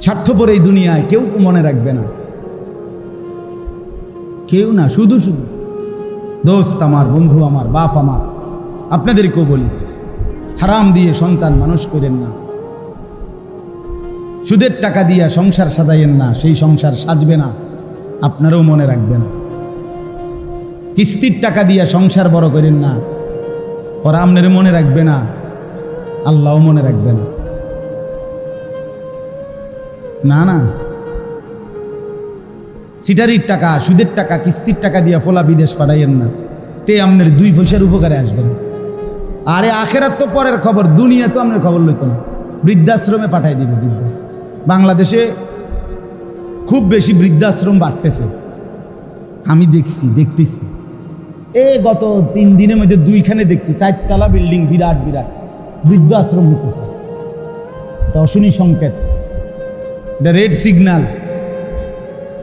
স্বার্থপর এই দুনিয়ায় কেউ মনে রাখবে না, কেউ না। শুধু শুধু দোস্ত আমার, বন্ধু আমার, বাপ আমার, আপনাদেরকেও বলি, হারাম দিয়ে সন্তান মানুষ করেন না। সুদের টাকা দিয়া সংসার সাজাইয়েন না, সেই সংসার সাজবে না, আপনারাও মনে রাখবেন। কিস্তির টাকা দিয়া সংসার বড় করেন না, ওরা আপনার মনে রাখবে না, আল্লাহও মনে রাখবে না। না না, সিটারির টাকা, সুদের টাকা, কিস্তির টাকা দিয়া ফোলা বিদেশ পাঠাইয়েন না, তে আপনার 2 পয়সার উপকারে আসবেন। আরে আখেরাত তো পরের খবর, দুনিয়া তো আপনার খবর লইত না। বৃদ্ধাশ্রমে পাঠাই দিবে। বাংলাদেশে খুব বেশি বৃদ্ধাশ্রম বাড়তেছে, আমি দেখতেছি। গত 3 দিনের মধ্যে 2খানে দেখছি, 4 তলা বিল্ডিং, বিরাট বিরাট বৃদ্ধাশ্রম হইতেছে। এটা অশনি সংকেত, এটা রেড সিগন্যাল।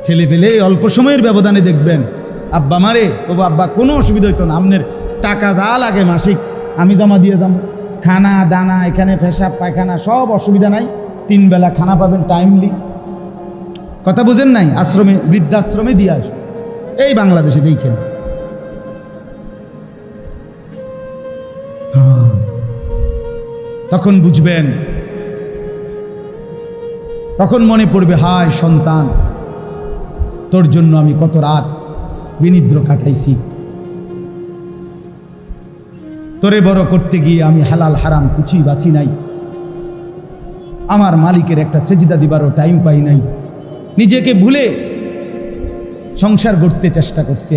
ছেলে পেলে অল্প সময়ের ব্যবধানে দেখবেন, আব্বা মারে, তবু আব্বা কোনো অসুবিধা হইতো না, আপনার টাকা যা লাগে মাসিক আমি জমা দিয়ে যাব, খানা দানা, এখানে পেশাব পায়খানা সব অসুবিধা নাই, 3 বেলা খানা পাবেন টাইমলি। কথা বুঝেন নাই? আশ্রমে, বৃদ্ধাশ্রমে দিয়ে আসবে। এই বাংলাদেশে দেখেন, তখন বুঝবেন, তখন মনে পড়বে, হায় সন্তান, তোর জন্য আমি কত রাত বিনিদ্র কাটাইছি, তোরে বড় করতে গিয়ে আমি হালাল হারাম কিছুই বাঁচি নাই, আমার মালিকের একটা সেজদা দিবারও টাইম পাই নাই, নিজেকে ভুলে সংসার গড়তে চেষ্টা করছে।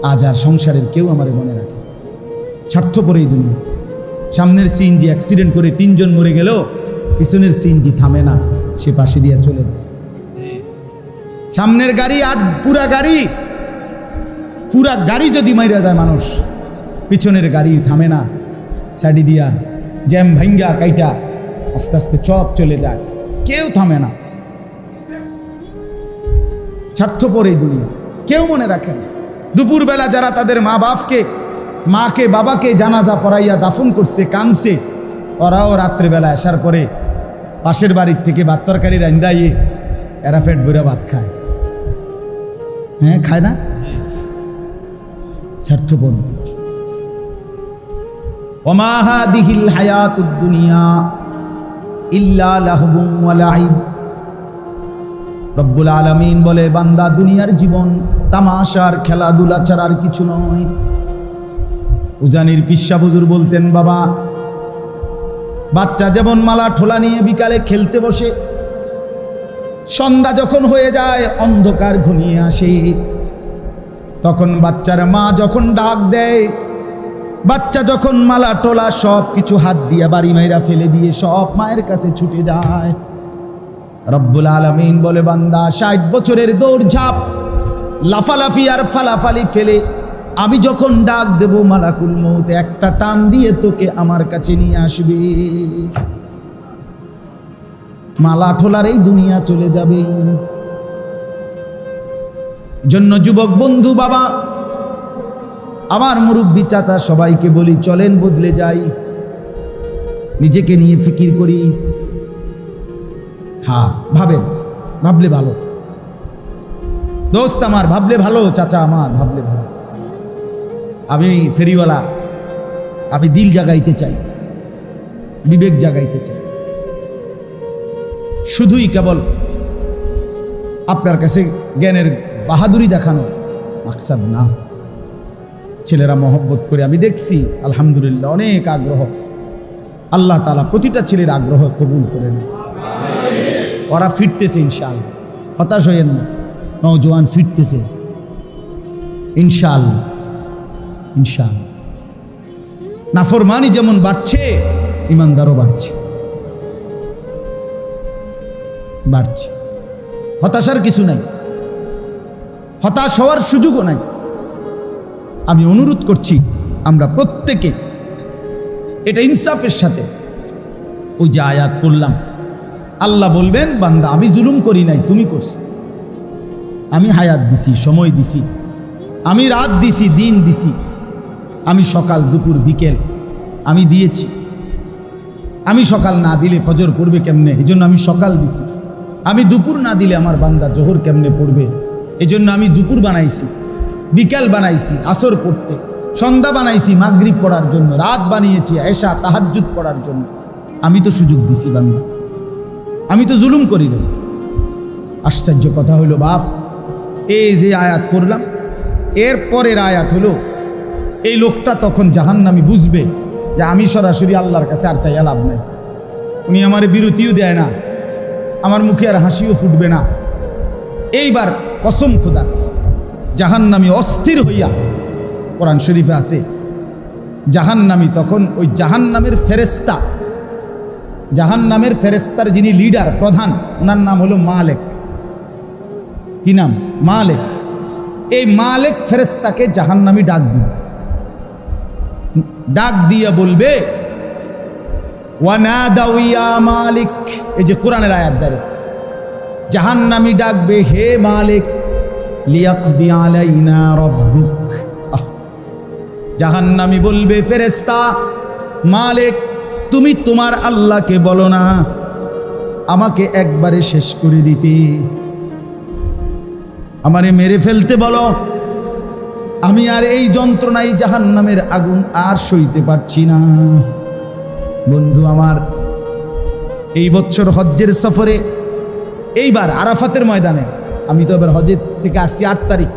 আজ আর সংসারের কেউ আমারে মনে রাখে। স্বার্থপর এই দুনিয়া। সামনের সিএনজি অ্যাক্সিডেন্ট করে 3 জন মরে গেল, পিছনের সিএনজি থামে না, সে পাশে দিয়ে চলে যায়। সামনের গাড়ি আর পুরা গাড়ি যদি মাইরা যায় মানুষ, পিছনের গাড়ি থামে না, সাইডি দিয়া জ্যাম ভাঙ্গা কাইটা আস্তে আস্তে চপ চলে যায়, কেউ থামে না। স্বার্থপর এই দুনিয়া, কেউ মনে রাখে না। দুপুরবেলা যারা তাদের মাকে বাবাকে জানাজা পড়াইয়া দাফন করছে, কানছে, ওরাও রাত্রেবেলা আসার পরে পাশের বাড়ির থেকে ভাত তরকারি রান্দাইয়ে এরা পেট ভরে ভাত খায়। হ্যাঁ, খায় না? স্বার্থপর। ওমা হাদিহিল হায়াতুদ দুনিয়া ইল্লা লাহবুন ওয়া লাইব। রব্বুল আলামিন বলে, বান্দা, দুনিয়ার জীবন তামাশার খেলাধুলা ছাড়া আর কিছু নয়। উজানির পিসা হুজুর বলতেন, বাবা, বাচ্চা যেমন মালা ঠোলা নিয়ে বিকালে খেলতে বসে, সন্ধ্যা যখন হয়ে যায়, অন্ধকার ঘনিয়ে আসে, তখন বাচ্চার মা যখন ডাক দেয়, বাচ্চা যখন মালা টোলা সব কিছু হাত দিয়া বাড়ি মাইরা ফেলে দিয়ে সব মায়ের কাছে ছুটে যায়। রব্বুল আলামিন বলে, বান্দা, 60 বছরের দৌড়ঝাঁপ, লাফালাফি আর ফালাফালি ফেলে আমি যখন ডাক দেব, মালাকুল মউত একটা টান দিয়ে তোকে আমার কাছে নিয়ে আসবে। মালা ঠোলার এই দুনিয়া চলে যাবে। জন্য যুবক বন্ধু, বাবা, আমার মুরব্বী চাচা, সবাইকে বলি, চলেন বদলে যাই, নিজেকে নিয়ে ফিকির করি। হ্যাঁ, ভাবলে ভালো। দোস্ত আমার, ভাবলে ভালো। চাচা আমার, ভাবলে ভালো। আমি ফেরিওয়ালা, আমি দিল জাগাইতে চাই, বিবেক জাগাইতে চাই। শুধুই কেবল আপনার কাছে জ্ঞানের বাহাদুরি দেখানো মাকসাদ না। ছেলেরা মহব্বত করে, আমি দেখছি আলহামদুলিল্লাহ, অনেক আগ্রহ। আল্লাহ তাআলা প্রতিটা ছেলের আগ্রহ কবুল করে নেন। ওরা ফিরতেছে ইনশাআল্লাহ, হতাশ হইয়েন না। নওজোয়ান ফিরতেছে ইনশাআল্লাহ, ইনশাআল্লাহ। নাফরমানি যেমন বাড়ছে, ইমানদারও বাড়ছে। হতাশার কিছু নাই, হতাশ হওয়ার সুযোগও নাই। আমি অনুরোধ করছি, আমরা প্রত্যেকে এটা ইনসাফের সাথে, ওই যে আয়াত পড়লাম, আল্লাহ বলবেন, বান্দা, আমি জুলুম করি নাই, তুমি করছো। আমি হায়াত দিছি, সময় দিছি, আমি রাত দিছি, দিন দিছি, আমি সকাল দুপুর বিকেল আমি দিয়েছি। আমি সকাল না দিলে ফজর পড়বে কেমনে, এই জন্য আমি সকাল দিছি। আমি দুপুর না দিলে আমার বান্দা জোহর কেমনে পড়বে, এই জন্য আমি দুপুর বানাইছি, বিকাল বানাইছি আসর পড়তে, সন্ধ্যা বানাইছি মাগরিব পড়ার জন্য, রাত বানিয়েছি এশা তাহাজ্জুদ পড়ার জন্য। আমি তো সুযোগ দিছি বান্দা, আমি তো জুলুম করি না। আশ্চর্য কথা হইল বাপ, এই যে আয়াত পড়লাম এর পরের আয়াত হলো এই লোকটা তখন জাহান্নামী বুঝবে যে আমি সরাসরি আল্লাহর কাছে আর চাইয়া লাভ নাই, উনি আমার বিরতিও দেয় না, আমার মুখে আর হাসিও ফুটবে না। এইবার কসম খোদা জাহান্নামী অস্থির হইয়া, কোরআন শরীফে আছে জাহান্নামী তখন ওই জাহান্নামের ফেরেশতা, জাহান্নামের ফেরেশতার যিনি লিডার প্রধান, ওনার নাম হলো মালেক। কি নাম? মালেক। এই মালেক ফেরেশতাকে জাহান্নামী ডাক দিবে, ডাক দিয়া বলবে ওয়ানাদাউ ইয়া মালিক। এই যে কোরআনের আয়াত দ্বারা জাহান্নামী ডাকবে, হে মালিক, লিয়াকদি আলাইনা রাব্বুক। জাহান্নামী বলবে ফেরেশতা মালিক তুমি তোমার আল্লাহকে বলো না আমাকে একবারে শেষ করে দিতে, আমারে মেরে ফেলতে বলো, আমি আর এই যন্ত্রণায় জাহান্নামের আগুন আর সইতে পারছি না। বন্ধু আমার, এই বছর হজ্জের সফরে এইবার আরাফাতের ময়দানে, আমি তো এবার হজের থেকে আসছি 8 তারিখ,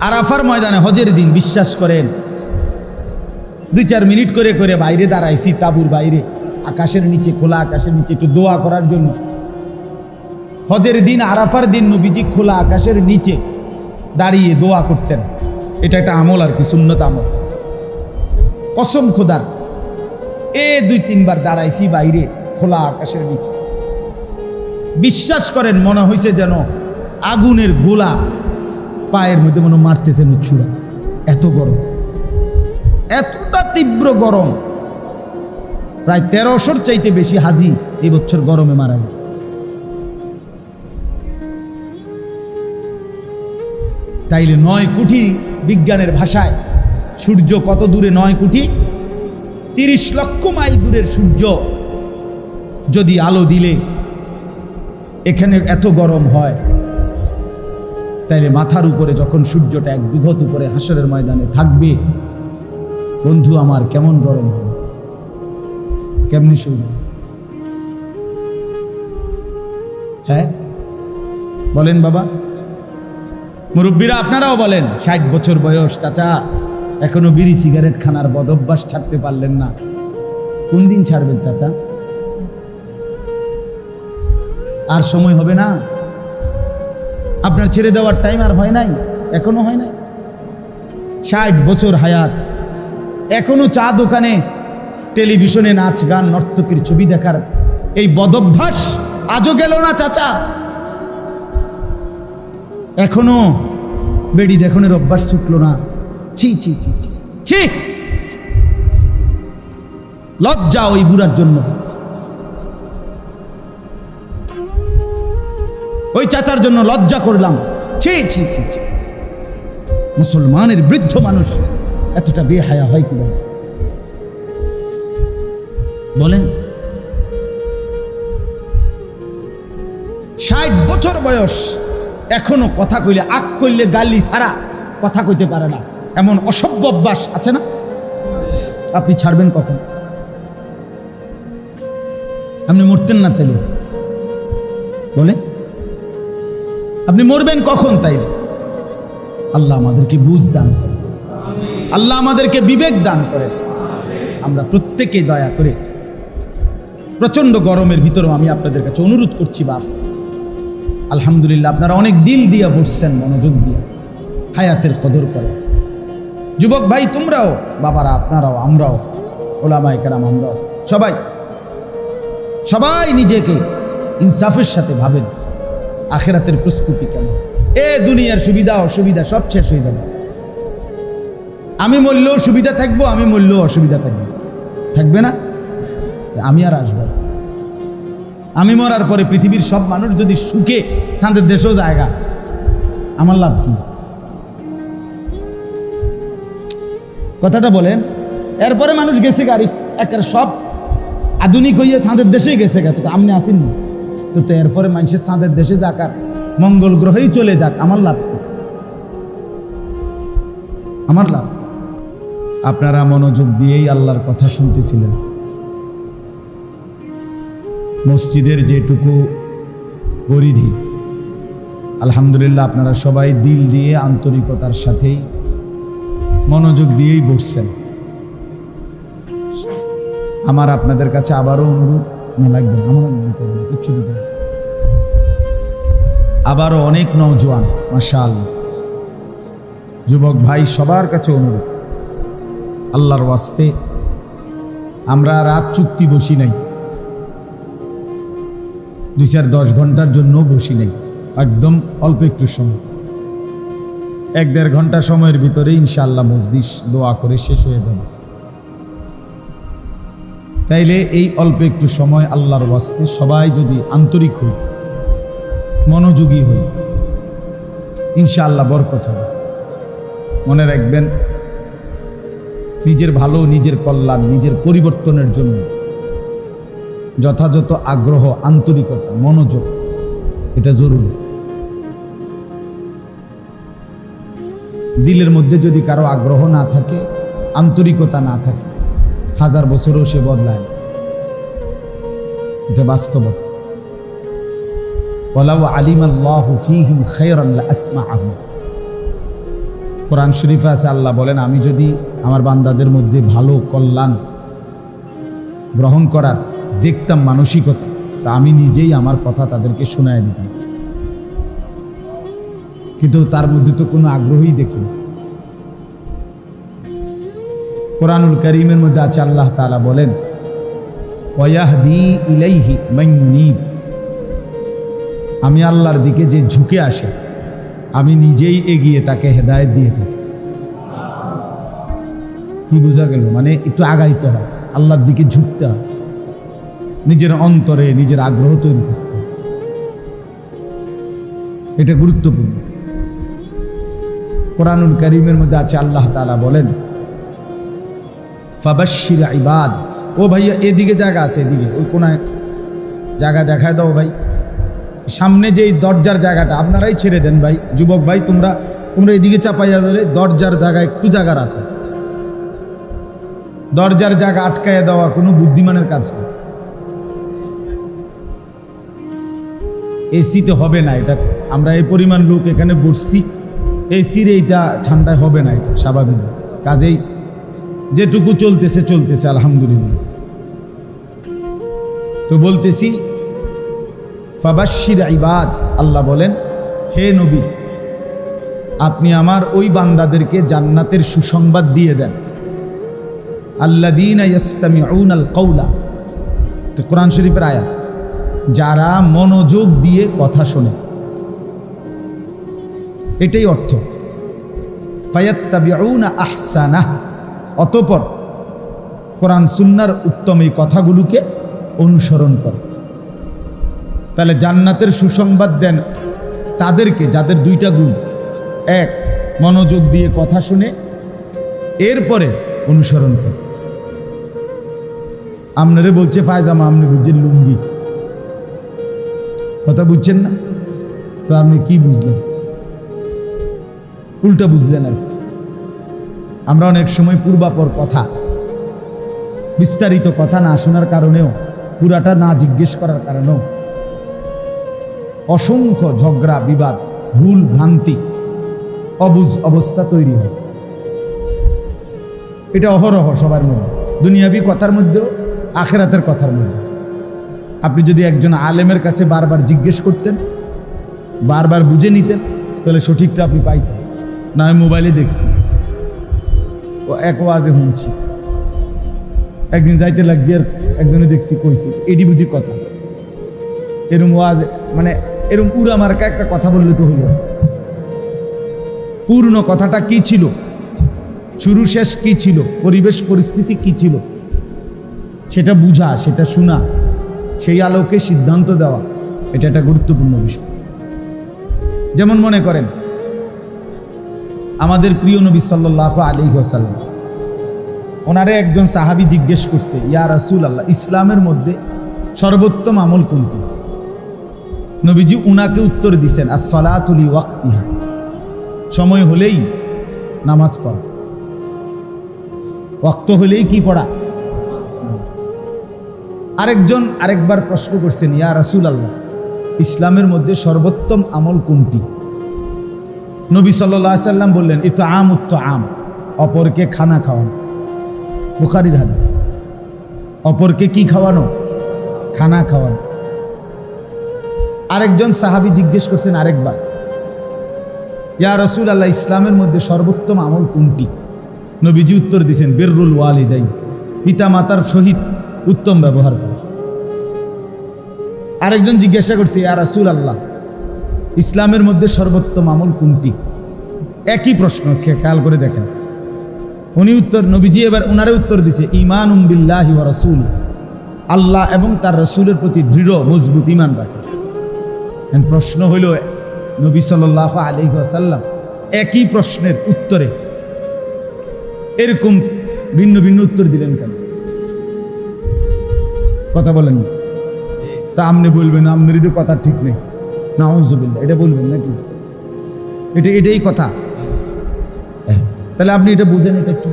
আরাফার ময়দানে হজের দিন বিশ্বাস করেন 2-4 মিনিট করে করে বাইরে দাঁড়াইছি, তাঁবুর বাইরে আকাশের নিচে, খোলা আকাশের নিচে একটু দোয়া করার জন্য। হজের দিন আরাফার দিন নবীজি খোলা আকাশের নিচে দাঁড়িয়ে দোয়া করতেন, এটা একটা আমল আর কি, সুন্নত আমল। কসম খোদার 2-3 বার দাঁড়াইছি বাইরে খোলা আকাশের নিচে, বিশ্বাস করেন মনে হয়েছে যেন আগুনের গোলা পায়ের মধ্যে মনে মারতেছে ছুড়া, এত গরম, এতটা তীব্র গরম। প্রায় 1300-র চাইতে বেশি হাজি এই বছর গরমে মারা গেছে। তাইলে 9 কোটি বিজ্ঞানের ভাষায় সূর্য কত দূরে? 9 কোটি 30 লক্ষ মাইল দূরের সূর্য যদি আলো দিলে এখানে এত গরম হয়, তাইলে মাথার উপরে যখন সূর্যটা 1 বিঘত উপরে হাসরের ময়দানে থাকবে, বন্ধু আমার কেমন গরম হবে, কেমনি সইবে? হ্যাঁ বলেন বাবা, মুরব্বীরা আপনারাও বলেন। 60 বছর বয়স চাচা, এখনো বিড়ি সিগারেট খানার বদ অভ্যাস ছাড়তে পারলেন না, কোন দিন ছাড়বেন চাচা? আর সময় হবে না, আপনার ছেড়ে দেওয়ার টাইম আর হয় নাই, এখনো হয় নাই। 60 বছর হায়াত, এখনো চা দোকানে টেলিভিশনে নাচ গান নর্তকীর ছবি দেখার এই বদভ্যাস আজও গেল না চাচা। এখনো বেড়ি দেখনের অভ্যাস ছুটলো না। ছি ছি ছি ছি ছি, লজ্জা ওই বুড়ার জন্য, ওই চাচার জন্য লজ্জা করলাম। ছি ছি ছি ছি, মুসলমানের বৃদ্ধ মানুষ এতটা বেহায়া হয় কি বলেন? 60 বছর বয়স, এখনো কথা কইলে আক কইলে গালি ছাড়া কথা কইতে পারে না, এমন অসভ্য অভ্যাস আছে না? আপনি ছাড়বেন কখন? আপনি মরতেন না তাইলে বলে, আপনি মরবেন কখন? তাই আল্লাহ আমাদেরকে বুঝ দান করে, আল্লাহ আমাদেরকে বিবেক দান করে। আমরা প্রত্যেকে দয়া করে, প্রচন্ড গরমের ভিতরেও আমি আপনাদের কাছে অনুরোধ করছি বাপ, আলহামদুলিল্লাহ আপনারা অনেক দিল দিয়া বসছেন, মনোযোগ দিয়া হায়াতের কদর করে। যুবক ভাই তোমরাও, বাবারা আপনারাও, আমরাও, ওলামায়ে কেরাম আমরাও, সবাই সবাই নিজেকে ইনসাফের সাথে ভাবেন আখিরাতের প্রস্তুতি কেমন। দুনিয়ার সুবিধা অসুবিধা সব শেষ হয়ে যাবে। আমি মরলেও সুবিধা থাকবো, আমি মরলেও অসুবিধা থাকবে, থাকবে না? আমি আর আসবো, আমি মরার পরে পৃথিবীর সব মানুষ যদি সুখে চাঁদের দেশেও জায়গা, আমার লাভ কি? কথাটা বলেন। এরপরে মানুষ গেছে গাড়ি একের সব আধুনিক হইয়া চাঁদের দেশেই গেছে গা, তো আপনি আসেন না তো এরপরে মানুষের চাঁদের দেশে যাক আর মঙ্গল গ্রহেই চলে যাক, আমার লাভ কি? আমার লাভ। আপনারা মনোযোগ দিয়েই আল্লাহর কথা শুনতেছিলেন। মসজিদের যেটুকু পরিধি, আলহামদুলিল্লাহ আপনারা সবাই দিল দিয়ে আন্তরিকতার সাথেই মনোযোগ দিয়েই বসছেন। আমার আপনাদের কাছে আবারও অনুরোধ, না লাগবে আমার কিচ্ছু দিতে, আবারও অনেক নওজোয়ান মাশাআল্লাহ যুবক ভাই সবার কাছে অনুরোধ, আল্লাহর ওয়াস্তে আমরা রাত চুক্তি বসি নাই, 2-10 ঘন্টার জন্য বসি নাই, একদম অল্প একটু সময়, 1-1.5 ঘন্টা সময়ের ভিতরে ইনশাআল্লাহ মজলিস দোয়া করে শেষ হয়ে যাবে। তাইলে এই অল্প একটু সময় আল্লাহর ওয়াস্তে সবাই যদি আন্তরিক হই, মনোযোগী হই, ইনশাআল্লাহ বরকত হবে। মনে রাখবেন, নিজের ভালো, নিজের কল্যাণ, নিজের পরিবর্তনের জন্য যথাযথ আগ্রহ, আন্তরিকতা, মনোযোগ এটা জরুরি। দিলের মধ্যে যদি কারো আগ্রহ না থাকে, আন্তরিকতা না থাকে, 1000 বছরও সে বদলায় না, এটা বাস্তবতা। ওয়ালাউ আলিমাল্লাহু ফীহিম খায়রান লাসমাআহুম, কোরআন শরীফে আছে, আল্লাহ বলেন আমি যদি আমার বান্দাদের মধ্যে ভালো কল্যাণ গ্রহণ করার দেখতাম মানসিকতা, তা আমি নিজেই আমার কথা তাদেরকে শোনায় দিতাম, কিন্তু তার মধ্যে তো কোনো আগ্রহই দেখি না। কোরআনুল কারীমের মধ্যে আছে, আল্লাহ তাআলা বলেন ওয়ায়াহদি ইলাইহি মান ইউনীব, আমি আল্লাহর দিকে যে ঝুঁকে আসে আমি নিজেই এগিয়ে তাকে হেদায়েত দিয়ে থাকি। কি বোঝা গেল? মানে একটু আগাইতে হয়, আল্লাহর দিকে ঝুঁকতে হয়, নিজের অন্তরে নিজের আগ্রহ তৈরি থাকতে হয়, এটা গুরুত্বপূর্ণ। কোরআনুল কারীমের মধ্যে আছে, আল্লাহ তাআলা বলেন ফাবাশশির ইবাদ, ও ভাইয়া এদিকে জায়গা আছে, এদিকে ওই কোনায় জায়গা দেখায় দাও ভাই, সামনে যে দরজার জায়গাটা আপনারাই ছেড়ে দেন ভাই, যুবক ভাই তোমরা এদিকে চাপাইয়া ধরে দরজার জায়গায় একটু জায়গা রাখো। দরজার জায়গা আটকাইয়া দেওয়া কোনো বুদ্ধিমানের কাজ না, এসিতে হবে না এটা, আমরা এই পরিমাণ লোক এখানে বসছি, এসির এইটা ঠান্ডায় হবে না, এটা স্বাভাবিক। কাজেই যেটুকু চলতেছে আলহামদুলিল্লাহ। তো বলতেছি ফাবাশশির ইবাদ, আল্লাহ বলেন হে নবী আপনি আমার ওই বান্দাদেরকে জান্নাতের সুসংবাদ দিয়ে দেন, আল্লাযীনা ইয়াসতামিউনাল কাওলা, তো কোরআন শরীফের আয়াত, যারা মনোযোগ দিয়ে কথা শোনে, এটাই অর্থ। ফায়াত্তাবিউনা আহসানাহ, অতঃপর কোরআন সুন্নাহর উত্তম এই কথাগুলোকে অনুসরণ করে। তাহলে জান্নাতের সুসংবাদ দেন তাদেরকে যাদের 2টা গুণ, 1 মনোযোগ দিয়ে কথা শুনে এরপরে অনুসরণ করে। আপনারে বলছে পায়জামা, আপনি বুঝছেন লুঙ্গি, কথা বুঝছেন না, তো আপনি কি বুঝলেন? উল্টা বুঝলেন আর কি। আমরা অনেক সময় পূর্বাপর কথা, বিস্তারিত কথা না শোনার কারণেও, পুরাটা না জিজ্ঞেস করার কারণেও অসংখ্য ঝগড়া, বিবাদ, ভুল ভ্রান্তি, অবুঝ অবস্থা তৈরি হয়। এটা অহরহ সবার মধ্যে, দুনিয়াবি কথার মধ্যেও, আখিরাতের কথার মধ্যে। আপনি যদি একজন আলেমের কাছে বারবার জিজ্ঞেস করতেন, বারবার বুঝে নিতেন, তাহলে সঠিকটা আপনি পাইতেন। না আমি মোবাইলে দেখছি, ও এক ওয়াজে শুনছি, একদিন যাইতে লাগছি আর একজনে দেখছি কইছি এডি বুঝি কথা, এরম ওয়াজ, মানে এরম উড়া মার্কা একটা কথা বললে তো হইল। পূর্ণ কথাটা কি ছিল, শুরু শেষ কি ছিল, পরিবেশ পরিস্থিতি কি ছিল, সেটা বুঝা, সেটা শোনা, সেই আলোকে সিদ্ধান্ত দেওয়া, এটা একটা গুরুত্বপূর্ণ বিষয়। যেমন মনে করেন আমাদের প্রিয় নবী সাল্লাল্লাহু আলাইহি ওয়াসাল্লাম ওনারে একজন সাহাবী জিজ্ঞেস করছে, ইয়া রাসূলুল্লাহ, ইসলামের মধ্যে সর্বোত্তম আমল কোনটি? নবীজি উনাকে উত্তর দিছেন, আস-সালাতু লিওয়াক্তিহা, সময় হলেই নামাজ পড়া, ওয়াক্ত হলেই কি পড়া। আরেকবার প্রশ্ন করছেন, ইয়া রাসূলুল্লাহ, ইসলামের মধ্যে সর্বোত্তম আমল কোনটি? নবী সাল্লাল্লাহু আলাইহি সাল্লাম বললেন, ইতআমুত তাআম, অপরকে খানা খাওয়ানো। বুখারীর হাদিস। অপরকে কি খাওয়ানো? খানা খাওয়ানো। আরেকজন সাহাবী জিজ্ঞেস করছেন আরেকবার, ইয়া রাসূলুল্লাহ, ইসলামের মধ্যে সর্বোত্তম আমল কোনটি? নবীজি উত্তর দিয়েছেন, বিররুল ওয়ালিদাইন, পিতা মাতার সহিত উত্তম ব্যবহার করা। আরেকজন জিজ্ঞাসা করছে, ইয়া রাসূলুল্লাহ, ইসলামের মধ্যে সর্বোত্তম আমল কোনটি? একই প্রশ্ন, খেয়াল করে দেখেন। নবীজি এবার ওনারে উত্তর দিছে, ঈমানুম বিল্লাহি ওয়া রাসূলি, আল্লাহ এবং তার রাসূলের প্রতি দৃঢ় মজবুত ঈমান রাখা। প্রশ্ন হইল, নবী সাল্লাল্লাহু আলাইহি ওয়াসাল্লাম একই প্রশ্নের উত্তরে এরকম ভিন্ন ভিন্ন উত্তর দিলেন কেন? কথা বলেন। তা আপনি বলবেন আপনারই তো কথা ঠিক নেই, নাউযুবিল্লাহ, এটা বলবেন নাকি? এটাই কথা। তাহলে আপনি এটা বুঝেন, এটা কি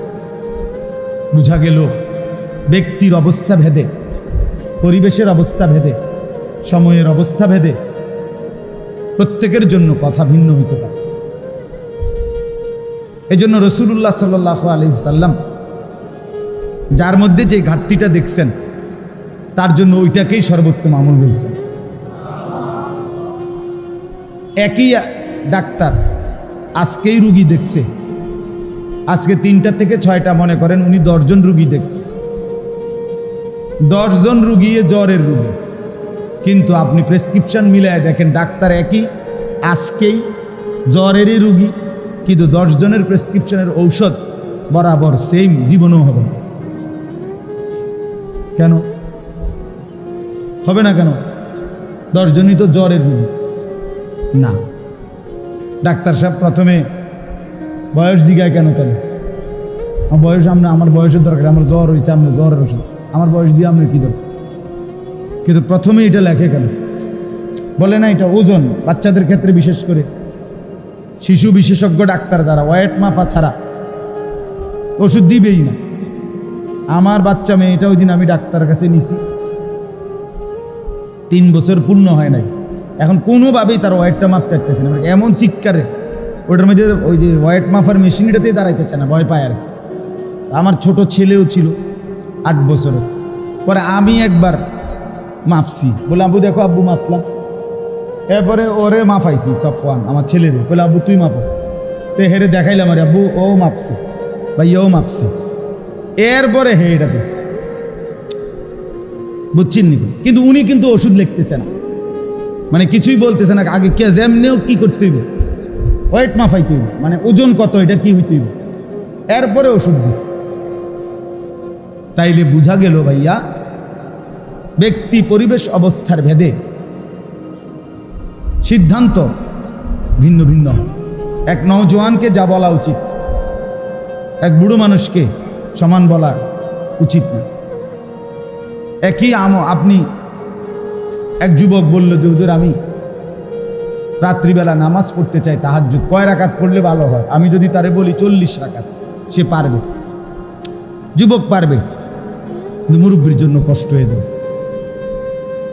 বুঝা গেল? ব্যক্তির অবস্থা ভেদে, পরিবেশের অবস্থা ভেদে, সময়ের অবস্থা ভেদে প্রত্যেকের জন্য কথা ভিন্ন হইতে পারে। এজন্য রাসূলুল্লাহ সাল্লাল্লাহু আলাইহি সাল্লাম যার মধ্যে যে ঘাটতিটা দেখছেন, তার জন্য ওইটাকেই সর্বোত্তম আমল বলছেন। একই ডাক্তার আজকেই রুগী দেখছে, আজকে 3টা থেকে 6টা, মনে করেন উনি 10 জন রুগী দেখছে, 10 জন রুগী জ্বরের রুগী, কিন্তু আপনি প্রেসক্রিপশন মিলায় দেখেন, ডাক্তার একই, আজকেই জ্বরেরই রুগী, কিন্তু 10 জনের প্রেসক্রিপশনের ঔষধ বরাবর সেম, জীবনও হবে না। কেন হবে না? কেন? 10 জনই তো জ্বরের রুগী না। ডাক্তার সাহেব প্রথমে বয়স জিগায় কেন? কেন বয়স? আমার বয়সের দরকার, আমার জ্বর হয়েছে, আপনার জ্বরের ওষুধ, আমার বয়স দিয়ে আপনার কি দরকার? কিন্তু প্রথমে এটা লেখে কেন? বলে না এটা ওজন, বাচ্চাদের ক্ষেত্রে বিশেষ করে শিশু বিশেষজ্ঞ ডাক্তার যারা, ওয়েট মাপা ছাড়া ওষুধ দিবেই না। আমার বাচ্চা মেয়েটা ওই দিন আমি ডাক্তারের কাছে নিছি, 3 বছর পূর্ণ হয় নাই, এখন কোনোভাবেই তার ওয়েটটা মাপতে পারতেছে না, এমন চিৎকারে ওটার মধ্যে ওই যে ওয়েট মাপার মেশিনটাতেই দাঁড়াইতেছে না, ভয় পায় আর কি। আমার ছোট ছেলেও ছিল 8 বছরের। পরে আমি একবার মাপছি, বলে আব্বু দেখো, আব্বু মাপলাম। এরপরে ওরে মাপাইছি, সফওয়ান আমার ছেলেরে, বলে আব্বু তুই মাপো। তো হেরে দেখাইলাম, আরে আব্বু ও মাপছে, ভাইয়াও মাপছে। এরপরে হে এটা দেখছি, বুঝছেন নি? কিন্তু উনি কিন্তু ওষুধ লিখতেছে না, মানে কিছুই বলতেছে না। আগে কে যেমনেও কি করতে হইব, ওয়েট মাফাইতে হইব, মানে ওজন কত, এটা কি হইতে হইব, এরপরে ওষুধ দিচ্ছে। তাইলে বুঝা গেল ভাইয়া, ব্যক্তি পরিবেশ অবস্থার ভেদে সিদ্ধান্ত ভিন্ন ভিন্ন। এক নওজোয়ানকে যা বলা উচিত, এক বুড়ো মানুষকে সমান বলা উচিত না। একই আপনি এক যুবক বলল যে হুজুর আমি রাত্রিবেলা নামাজ পড়তে চাই, তাহাজ্জুদ, কয় রাকাত পড়লে ভালো হয়? আমি যদি তারে বলি 40 রাকাত, সে পারবে, যুবক পারবে, কিন্তু মুরব্বীর জন্য কষ্ট হয়ে যাবে।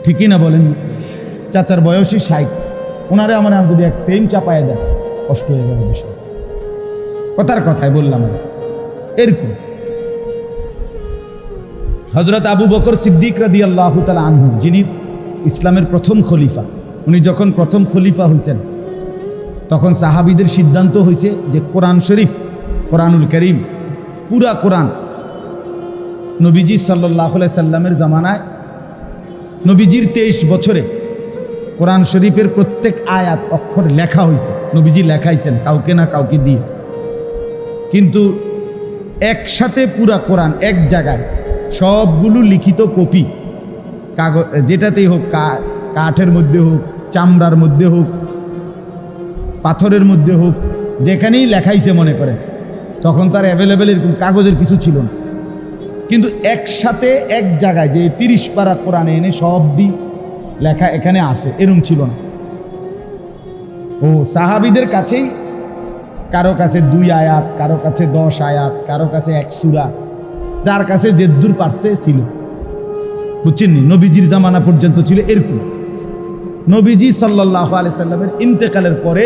ঠিকই না বলেন? চাচার বয়সী 60, ওনারে আমার যদি এক সেম চাপায় দেয়, কষ্ট হয়ে যাবে বিষয়। কথার কথায় বললাম আমি। এরকম হযরত আবু বকর সিদ্দিক রাদিয়াল্লাহু তাআলা আনহু, যিনি ইসলামের প্রথম খলিফা, উনি যখন প্রথম খলিফা হয়েছেন, তখন সাহাবীদের সিদ্ধান্ত হয়েছে যে কোরআন শরীফ, কোরআনুল কারীম, পুরা কোরআন নবীজি সাল্লাল্লাহু আলাইহি সাল্লামের জামানায়, নবীজির 23 বছরে কোরআন শরীফের প্রত্যেক আয়াত অক্ষর লেখা হয়েছে, নবীজি লেখাইছেন কাউকে না কাউকে দিয়ে। কিন্তু একসাথে পুরা কোরআন এক জায়গায় সবগুলো লিখিত কপি, কাগজ যেটাতেই হোক, কাঠের মধ্যে হোক, চামড়ার মধ্যে হোক, পাথরের মধ্যে হোক, যেখানেই লেখাইছে মনে করেন, তখন তার অ্যাভেলেবেল এরকম কাগজের কিছু ছিল না, কিন্তু একসাথে এক জায়গায় যে 30 পারা কোরআনে এনে সবই লেখা এখানে আছে এরম ছিল না। ও সাহাবীদের কাছেই কারো কাছে 2 আয়াত, কারো কাছে 10 আয়াত, কারো কাছে 1 সূরা, যার কাছে যে দূর পারছে ছিল। বুঝছেন নি? নবীজির জামানা পর্যন্ত ছিল এরকম। নবীজি সাল্লাল্লাহু আলাইহি সাল্লামের ইন্তেকালের পরে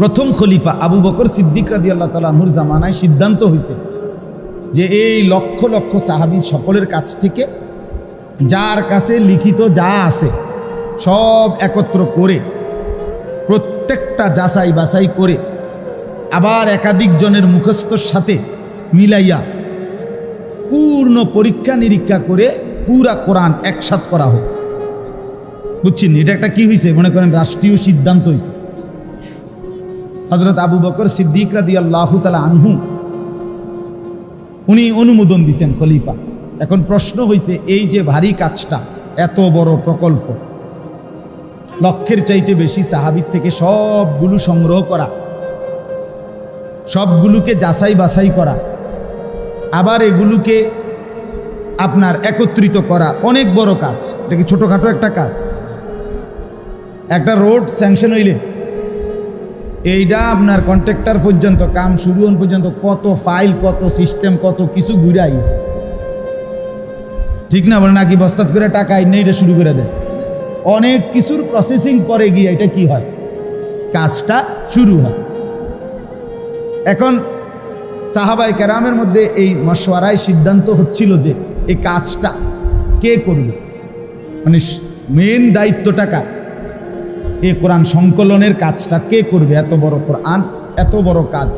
প্রথম খলিফা আবু বকর সিদ্দিক রাদিয়াল্লাহু তাআলা আনহুর জামানায় সিদ্ধান্ত হয়েছে যে এই লক্ষ লক্ষ সাহাবী সকলের কাছ থেকে যার কাছে লিখিত যা আছে সব একত্র করে প্রত্যেকটা যাচাই বাছাই করে আবার একাধিক জনের মুখস্থর সাথে মিলাইয়া পূর্ণ পরীক্ষা নিরীক্ষা করে পুরা কোরআন একসাথ করা হোক। বুঝছেন? এটা একটা কি হয়েছে মনে করেন রাষ্ট্রীয় সিদ্ধান্ত হয়েছে। হযরত আবু বকর সিদ্দিক রাদিয়াল্লাহু তাআলা আনহু উনি অনুমোদন দিয়েছেন খলিফা। এখন প্রশ্ন হয়েছে এই যে ভারী কাজটা, এত বড় প্রকল্প, লক্ষের চাইতে বেশি সাহাবীর থেকে সবগুলো সংগ্রহ করা, সবগুলোকে যাচাই বাছাই করা, আবার এগুলোকে আপনার একত্রিত করা অনেক বড় কাজ। এটা কি ছোটোখাটো একটা কাজ? একটা রোড স্যাংশন হইলে এইটা আপনার কন্ট্রাক্টর পর্যন্ত কাম শুরু হন পর্যন্ত কত ফাইল, কত সিস্টেম, কত কিছু ঘুরাই, ঠিক না? বলে নাকি বস্তাত করে টাকা আইনে এটা শুরু করে দেয়। অনেক কিছুর প্রসেসিং পরে গিয়ে এটা কি হয়, কাজটা শুরু হয়। এখন সাহাবায়ে কেরামের মধ্যে এই মশওয়ারায় সিদ্ধান্ত হচ্ছিল যে এই কাজটা কে করবে, মানে মেন দায়িত্বটা কার, এই কোরআন সংকলনের কাজটা কে করবে? এত বড় কোরআন, এত বড় কাজ।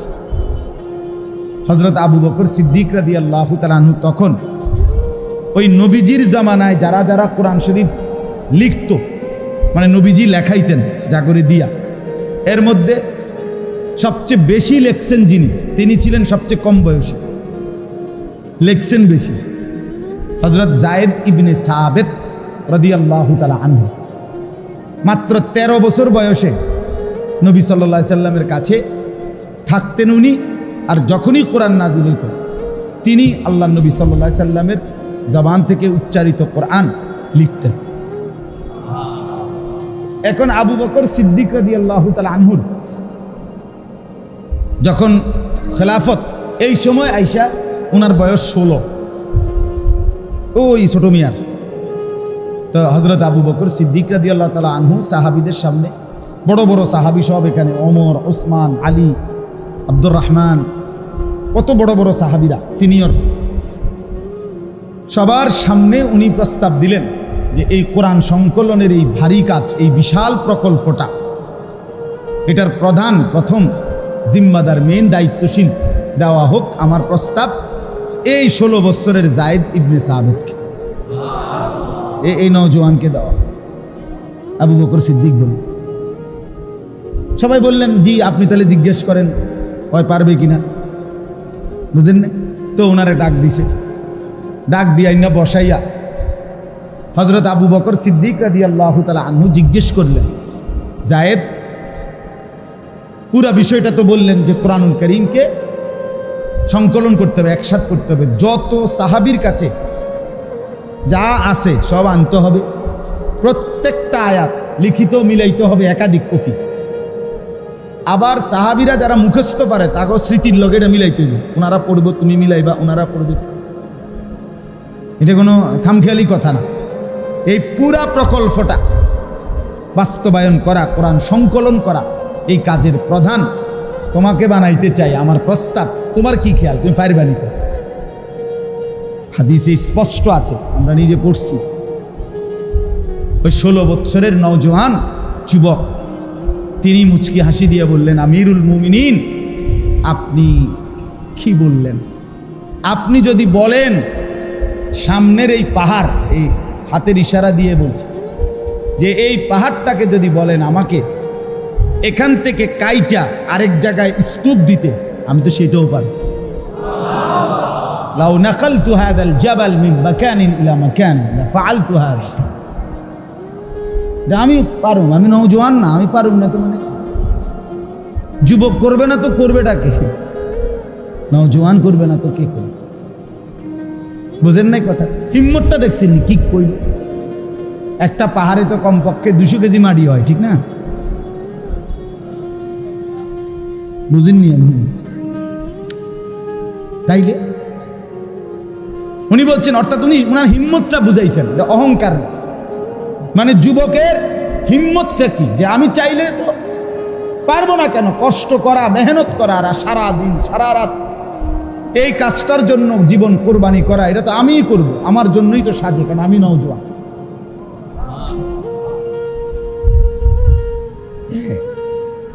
হযরত আবু বকর সিদ্দিক রাদিয়াল্লাহু তাআলা আনহু তখন ওই নবীজির জামানায় যারা যারা কোরআন শরীফ লিখত, মানে নবীজি লেখাইতেন যা করে দিয়া, এর মধ্যে সবচেয়ে বেশি লেখছেন যিনি, তিনি ছিলেন সবচেয়ে কম বয়সী, লেখছেন বেশি, হযরত যায়েদ ইবনে সাবিত রাদিয়াল্লাহু তাআলা আনহু। মাত্র 13 বছর বয়সে নবী সাল্লাল্লাহু আলাইহি সাল্লামের কাছে থাকতেন উনি, আর যখনই কোরআন নাজিল হইত তিনি আল্লাহ নবী সাল্লাল্লাহু আলাইহি সাল্লামের জবান থেকে উচ্চারিত কোরআন লিখতেন। এখন আবু বকর সিদ্দিক রাদিয়াল্লাহু তাআলা আনহুর যখন খেলাফত, এই সময় আইসা ওনার বয়স 16, ওই ছোট মিয়ার। তো হযরত আবু বকর সিদ্দিক রাদিয়াল্লাহু তাআলা আনহু সাহাবীদের সামনে, বড় বড় সাহাবী সব এখানে, ওমর, ওসমান, আলী, আব্দুর রহমান, কত বড় বড় সাহাবীরা সিনিয়র, সবার সামনে উনি প্রস্তাব দিলেন যে এই কোরআন সংকলনের এই ভারী কাজ, এই বিশাল প্রকল্পটা, এটার প্রথম জিম্মাদার, মেন দায়িত্বশীল দেওয়া হোক আমার প্রস্তাব এই 16 বছরের যায়েদ ইবনে সাবিতকে, এই নওজোয়ানকে দেওয়া। আবু বকর সিদ্দিক বললেন, সবাই বললেন জি আপনি তাহলে জিজ্ঞেস করেন হয় পারবে কিনা, বুঝেন না? তো ওনারে ডাক দিছে, ডাক দিয়াই না বসাইয়া হযরত আবু বকর সিদ্দিক রাদিয়াল্লাহু তাআলা আনহু জিজ্ঞেস করলেন, যায়েদ পুরা বিষয়টা তো বললেন যে কোরআনুল কারীমকে সংকলন করতে হবে, একসাথ করতে হবে, যত সাহাবীর কাছে যা আছে সব আনতে হবে, প্রত্যেকটা আয়াত লিখিত মিলাইতে হবে একাধিক কপি, আবার সাহাবীরা যারা মুখস্থ পারে তাকেও স্মৃতির লগে এটা মিলাইতে হবে, ওনারা পড়বে তুমি মিলাইবা, ওনারা পড়বে। এটা কোনো খামখেয়ালি কথা না। এই পুরা প্রকল্পটা বাস্তবায়ন করা, কোরআন সংকলন করা, এই কাজের প্রধান তোমাকে বানাইতে চাই, আমার প্রস্তাব, তোমার কি খেয়াল, তুমি পারবানি? হাদিসে স্পষ্ট আছে, আমরা নিজে পড়ছি। ওই 16 বছরের নওজোয়ান যুবক তিনি মুচকি হাসি দিয়ে বললেন, আমিরুল মুমিনিন আপনি কি বললেন? আপনি যদি বলেন সামনের এই পাহাড়, এই হাতের ইশারা দিয়ে বলছে যে এই পাহাড়টাকে যদি বলেন আমাকে এখান থেকে কাইটা আরেক জায়গায় স্তূপ দিতে, আমি তো সেটাও পারি। লাউ নাকালতু হাযাল জাবাল মিন মাকানিন ইলা মাকান লাফআলতু হাযা। আমি পারুম, আমি নওজোয়ান না, আমি পারুম না তো মানে যুবক করবে না তো করবেটা কে? নওজোয়ান করবে না তো কে করবে? বুঝেন নাই কথা? হিম্মতটা দেখছেন কি কইল? একটা পাহাড়ে তো কমপক্ষে 200 কেজি মাটি হয়, ঠিক না? বুঝেননি আপনি? তাইলে উনি বলছেন, অর্থাৎ উনি ওনার হিম্মতটা বুঝাইছেন, অহংকার না। মানে যুবকের হিম্মতটা কি, যে আমি চাইলে তো পারবো না কেন, কষ্ট করা, মেহনত করা, আর সারা দিন সারা রাত এই কাজটার জন্য জীবন কোরবানি করা, এটা তো আমিই করব, আমার জন্যই তো সাজে, কারণ আমি নওজোয়ান।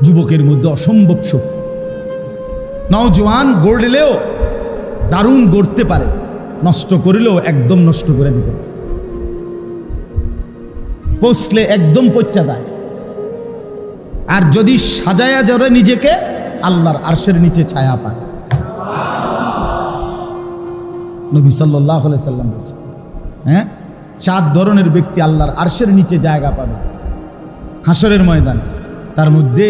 যুবকের মধ্যে অসম্ভব শক্তি। নওজোয়ান গড়লেও দারুণ গড়তে পারে, নষ্ট করিলেও একদম নষ্ট করে দিতে পারে, পচলে একদম পচা যায়। আর যদি সাজায়া জরে নিজেকে, আল্লাহর আরশের নিচে ছায়া পায়। নবী সাল্লাল্লাহু আলাইহি সাল্লাম বলেছেন, হ্যাঁ, 7 ধরনের ব্যক্তি আল্লাহর আরশের নিচে জায়গা পাবে হাসরের ময়দান। তার মধ্যে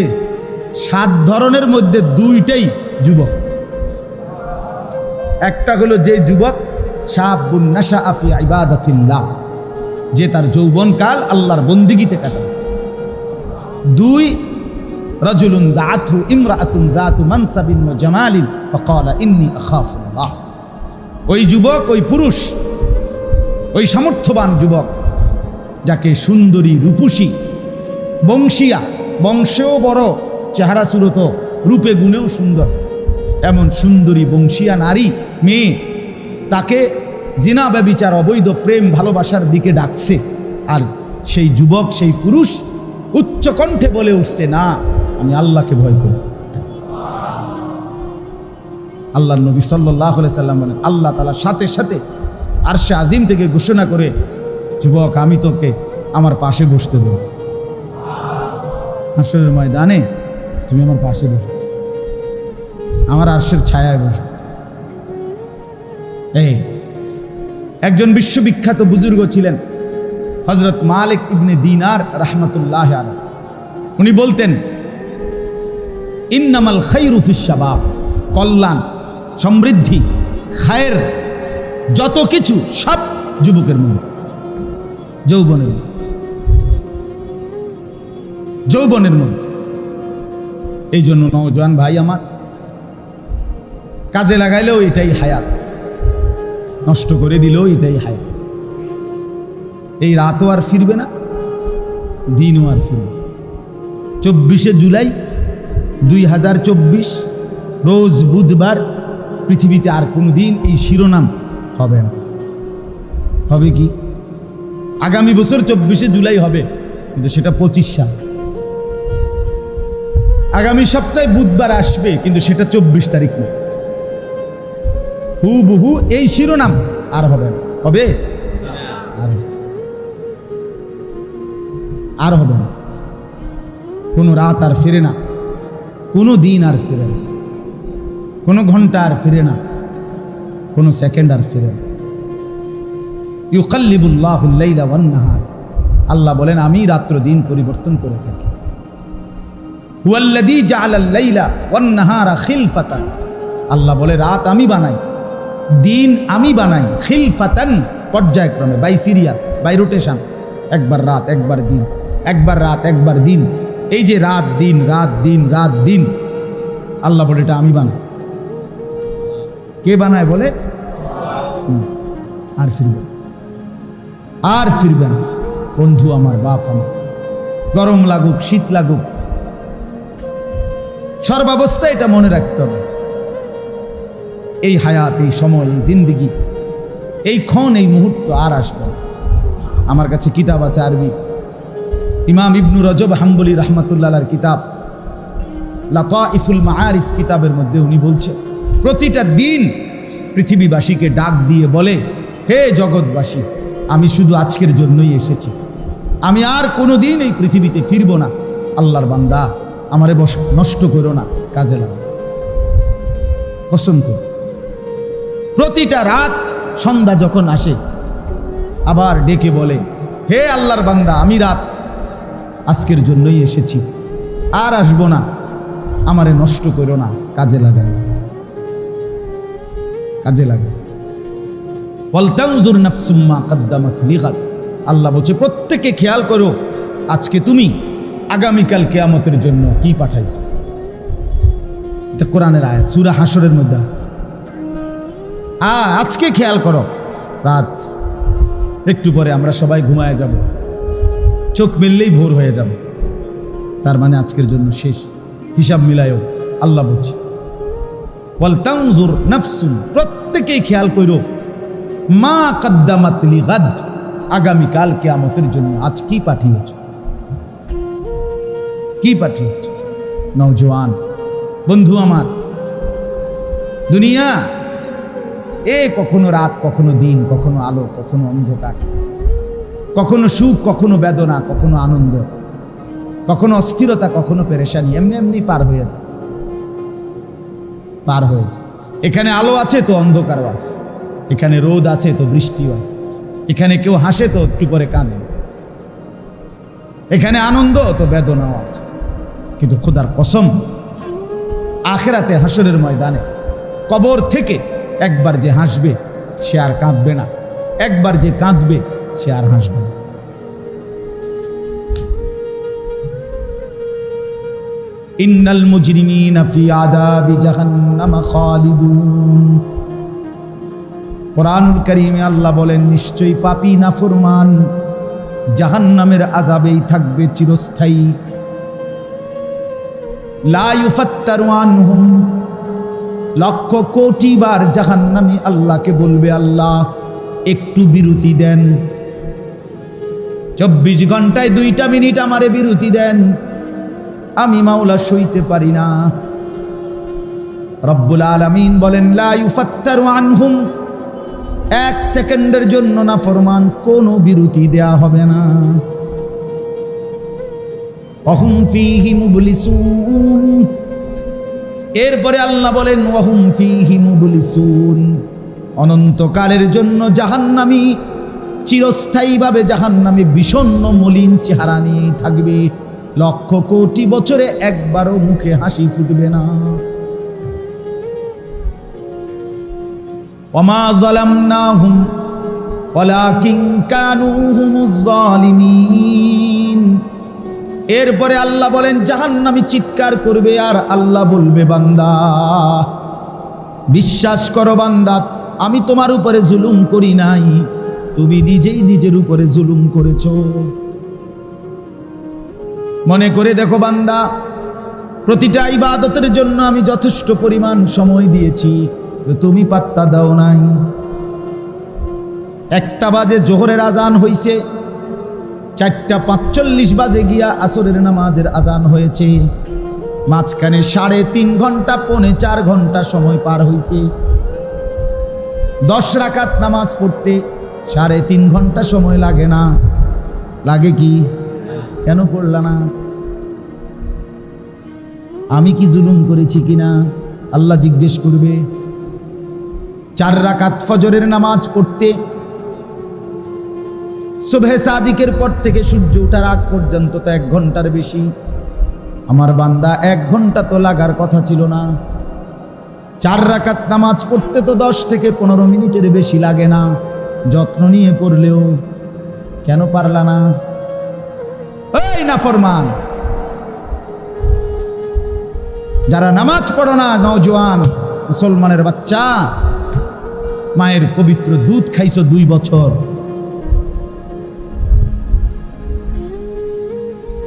7 ধরনের মধ্যে 2টাই যুবক। একটা হলো যে যুবক শাবুন নাশাআ ফি ইবাদাতিল্লাহ, যে তার যৌবনকাল আল্লাহর বন্দেগীতে কাটাছে। 2 রাজুলুন দাআতহু ইমরাআতুন যাতু মানসাবিন ওয়া জামালিন ফাকালা ইন্নী আখাফুল্লাহ। ওই যুবক, ওই পুরুষ, ওই সামর্থ্যবান যুবক যাকে সুন্দরী, রূপসী, বংশিয়া, বংশেও বড়, চেহারা সুরত, রূপে গুণেও সুন্দর, এমন সুন্দরী বংশিয়া নারী মেয়ে তাকে জিনা ব্যভিচার, অবৈধ প্রেম ভালোবাসার দিকে ডাকছে। আর সেই যুবক, সেই পুরুষ উচ্চ কণ্ঠে বলে উঠছে, না, আমি আল্লাহকে ভয় করি। আল্লাহর নবী সাল্লাল্লাহু আলাইহি সাল্লাম বলেন, আল্লাহ তাআলা সাথে সাথে আরশে আজিম থেকে ঘোষণা করে, যুবক, আমি তোকে আমার পাশে বসতে দেব, হাসরের ময়দানে তুমি আমার পাশে বসো, আমার আরশের ছায়ায় বসো। এই একজন বিশ্ববিখ্যাত বুজুর্গ ছিলেন হযরত মালিক ইবনে দিনার রাহমাতুল্লাহি আলাইহি। উনি বলতেন, ইন্নামাল খায়রু ফিশ শাবাব, কল্যাণ, সমৃদ্ধি, খায়ের, যত কিছু সব যুবকের মধ্যে, যৌবনের মধ্যে, যৌবনের মধ্যে। এই জন্য নওজোয়ান ভাই আমার, কাজে লাগাইলেও এটাই হায়াত, নষ্ট করে দিলেও এটাই হায়াত। এই রাতও আর ফিরবে না, দিনও আর ফিরবে। 24শে জুলাই 2024 রোজ বুধবার, পৃথিবীতে আর কোনো দিন এই শিরোনাম হবে না। হবে কি? আগামী বছর 24শে জুলাই হবে, কিন্তু সেটা 25 সাল। আগামী সপ্তাহে বুধবার আসবে, কিন্তু সেটা 24 তারিখ না। হুবহু এই শিরোনাম আর হবে না। হবে? আর হবে না। কোনো রাত আর ফিরে না, কোনো দিন আর ফিরে না, কোনো ঘন্টা আর ফিরে না, কোনো সেকেন্ড আর ফিরে না। ইউকাল্লিবুল্লাহুল লাইলা ওয়ান নাহার, আল্লাহ বলেন, আমি রাত্র দিন পরিবর্তন করে থাকি। হুয়াল্লাযী জাআলাল লাইলা ওয়ান নাহারা খিলফাতান, আল্লাহ বলে, রাত আমি বানাই, দিন আমি বানাই, খিলফাতান, পর্যায়ক্রমে, বাই সিরিয়াল, বাই রোটেশন। একবার রাত, একবার দিন, একবার রাত, একবার দিন। এই যে রাত দিন, রাত দিন, রাত দিন, আল্লাহ বলে, এটা আমি বানাই। কে বানায় বলে? আর ফিরবে, আর ফিরবে না। বন্ধু আমার, বাপ আমার, গরম লাগুক, শীত লাগুক, সর্বাবস্থায় এটা মনে রাখতে হবে। এই হায়াত, এই সময়, এই জিন্দিগি, এই ক্ষণ, এই মুহূর্ত আর আসবে না। আমার কাছে কিতাব আছে আরবি, ইমাম ইবনু রজব হাম্বলি রাহমাতুল্লাহ আলাইহির কিতাব লাতাইফুল মাআরিফ, কিতাবের মধ্যে উনি বলছে, প্রতিটা দিন পৃথিবীবাসীকে ডাক দিয়ে বলে, হে জগৎবাসী, আমি শুধু আজকের জন্যই এসেছি, আমি আর কোনো দিন এই পৃথিবীতে ফিরবো না। আল্লাহর বান্দা, আমারে নষ্ট করো না, কাজে লাগো। কসম করে প্রতিটা রাত সন্ধ্যা যখন আসে, আবার ডেকে বলে, হে আল্লাহর বান্দা, আমি রাত আজকের জন্যই এসেছি, আর আসবো না, আমারে নষ্ট করো না, কাজে লাগাই, কাজে লাগাই। ওয়ালতানজুর নাফসুম মা কদ্দামাত লিগাদ। আল্লাহ বলছে প্রত্যেকে খেয়াল করো আজকে তুমি আগামীকাল কিয়ামতের জন্য কি পাঠাইছো। এটা কোরআনের আয়াত, সূরা হাশরের মধ্যে আছে। আজকে খেয়াল করো, রাত একটু পরে আমরা সবাই ঘুমায় যাব, চোখ মেললেই ভোর হয়ে যাবে, তার মানে আজকের জন্য শেষ, হিসাব মিলায়ও। আল্লাহ বলছে ওয়ালতানজুর নাফসুন, প্রত্যেকেই খেয়াল করো মা কদ্দামাত লিগাদ, আগামীকাল কিয়ামতের জন্য আজ কি পাঠিয়েছ, কি পাঠিয়েছ। নওজোয়ান বন্ধু আমার, দুনিয়া কখনো রাত, কখনো দিন, কখনো আলো, কখনো অন্ধকার, কখনো সুখ, কখনো বেদনা, কখনো আনন্দ, কখনো অস্থিরতা, কখনো পেরেশানি, এমনি এমনি পার হয়ে যায়, পার হয়ে যায়। এখানে আলো আছে তো অন্ধকারও আছে, এখানে রোদ আছে তো বৃষ্টিও আছে, এখানে কেউ হাসে তো একটু পরে কাঁদে, এখানে আনন্দ তো বেদনাও আছে। কিন্তু খোদার কসম, আখিরাতে হাসরের ময়দানে কবর থেকে একবার যে হাসবে সে আর কাঁদবে না, একবার যে কাঁদবে সে আর হাসবে না। ইন্নাল মুজরিমিনা ফি আযাবি জাহান্নাম খালিদুন। কোরআনুল কারীমে আল্লাহ বলেন নিশ্চয়ই পাপী নাফরমান জাহান্নামের আযাবেই থাকবে চিরস্থায়ী। লা ইউফাত্তারু আনহুম, লক্ষ কোটি বার জাহান্নামী আল্লাহকে বলবে আল্লাহ একটু বিরতি দেন, 24 ঘন্টায় 2টা মিনিট আমারে বিরতি দেন, আমি মাওলা সইতে পারি না। রব্বুল আলামিন বলেন লা ইউফাত্তারু আনহুম, 1 সেকেন্ডের জন্য না ফরমান কোনো বিরতি দেয়া হবে না। ওয়াহুম ফীহি মুবলিসুন, এরপরে আল্লাহ বলেন ওয়াহুম ফীহি মুবলিসুন, অনন্তকালের জন্য জাহান্নামী চিরস্থায়ীভাবে জাহান্নামে বিষণ্ণ মলিন চেহারা নিয়ে থাকবে, লক্ষ কোটি বছরে একবারও মুখে হাসি ফুটবে না। ওয়ামা যালামনাহুম ওয়ালাকিন কানু হুমুজ যালিমিন। এরপরে আল্লাহ বলেন জাহান্নামী চিৎকার করবে আর আল্লাহ বলবে বান্দা বিশ্বাস করো বান্দা, আমি তোমার উপরে জুলুম করি নাই, তুমি নিজেই নিজের উপরে জুলুম করেছো। মনে করে দেখো বান্দা, প্রতিটা ইবাদতের জন্য আমি যথেষ্ট পরিমাণ সময় দিয়েছি, তুমি পাত্তা দাও নাই। 1টা বাজে জোহরের আজান হইছে, 4:45 বাজে গিয়া আসরের নামাজের আজান হয়েছে, মাঝখানে 3.5 ঘন্টা 4.5 ঘন্টা সময় পার হইছে। 10 রাকাত নামাজ পড়তে 3.5 ঘন্টা সময় লাগে না? লাগে কি? কেন পড়লা না? আমি কি জুলুম করেছি কিনা আল্লাহ জিজ্ঞেস করবে। 4 রাকাত ফজরের নামাজ পড়তে সুবহে সাদিকের পর থেকে সূর্য ওঠার আগ পর্যন্ত তো 1 ঘন্টার বেশি। আমার বান্দা 1 ঘন্টা তো লাগার কথা ছিল না। 4 রাকাত নামাজ পড়তে তো 10 থেকে 15 মিনিটের বেশি লাগে না, যত্ন নিয়ে পড়লেও। কেন পারলা না? এই নাফরমান, যারা নামাজ পড়ো না, নওজোয়ান মুসলমানের বাচ্চা, মায়ের পবিত্র দুধ খাইছো 2 বছর,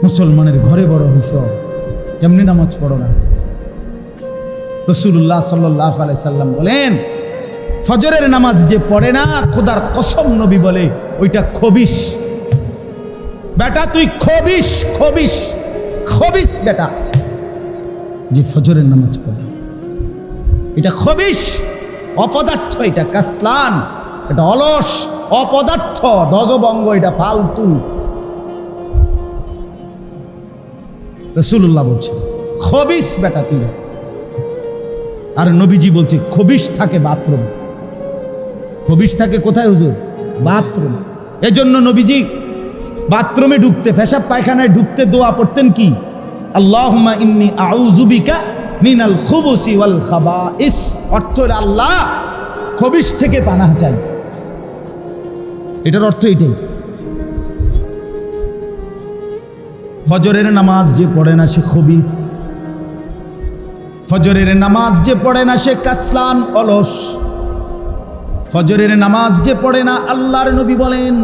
মুসলমানের ঘরে বড় হইছ, কেমনি নামাজ পড়ো না? রাসূলুল্লাহ সাল্লাল্লাহু আলাইহি সাল্লাম বলেন ফজরের নামাজ যে পড়ে না, খোদার কসম নবী বলে ওইটা খবিশ। বেটা তুই খবিশ, খবিশ, খবিশ বেটা, যে ফজরের নামাজ পড়ে, এটা খবিশ, অপদার্থ, এটা কাসলান, এটা অলস, অপদার্থ, ধ্বজভঙ্গ, এটা ফালতু। রাসূলুল্লাহ বলছে খবিশ বেটা তুই। আর নবীজি বলছে খবিশ থাকে বাথরুম। খবিশ থাকে কোথায় হুজুর? বাথরুম। এজন্য নবীজি বাথরুমে ঢুকতে, পেশাব পায়খানায় ঢুকতে দোয়া পড়তেন কি? আল্লাহুম্মা ইন্নী আউযু বিকা মিনাল খুবুসি ওয়াল খাবাইস। অর্থ আল্লাহ খবিশ থেকে পানাহ চাই, এটার অর্থ এটাই। ফজরের নামাজ যে পড়ে না সে খবিস, ফজরের নামাজ যে পড়ে না সে কাসলান অলস, ফজরের নামাজ যে পড়ে না, আল্লাহর নবী বলেন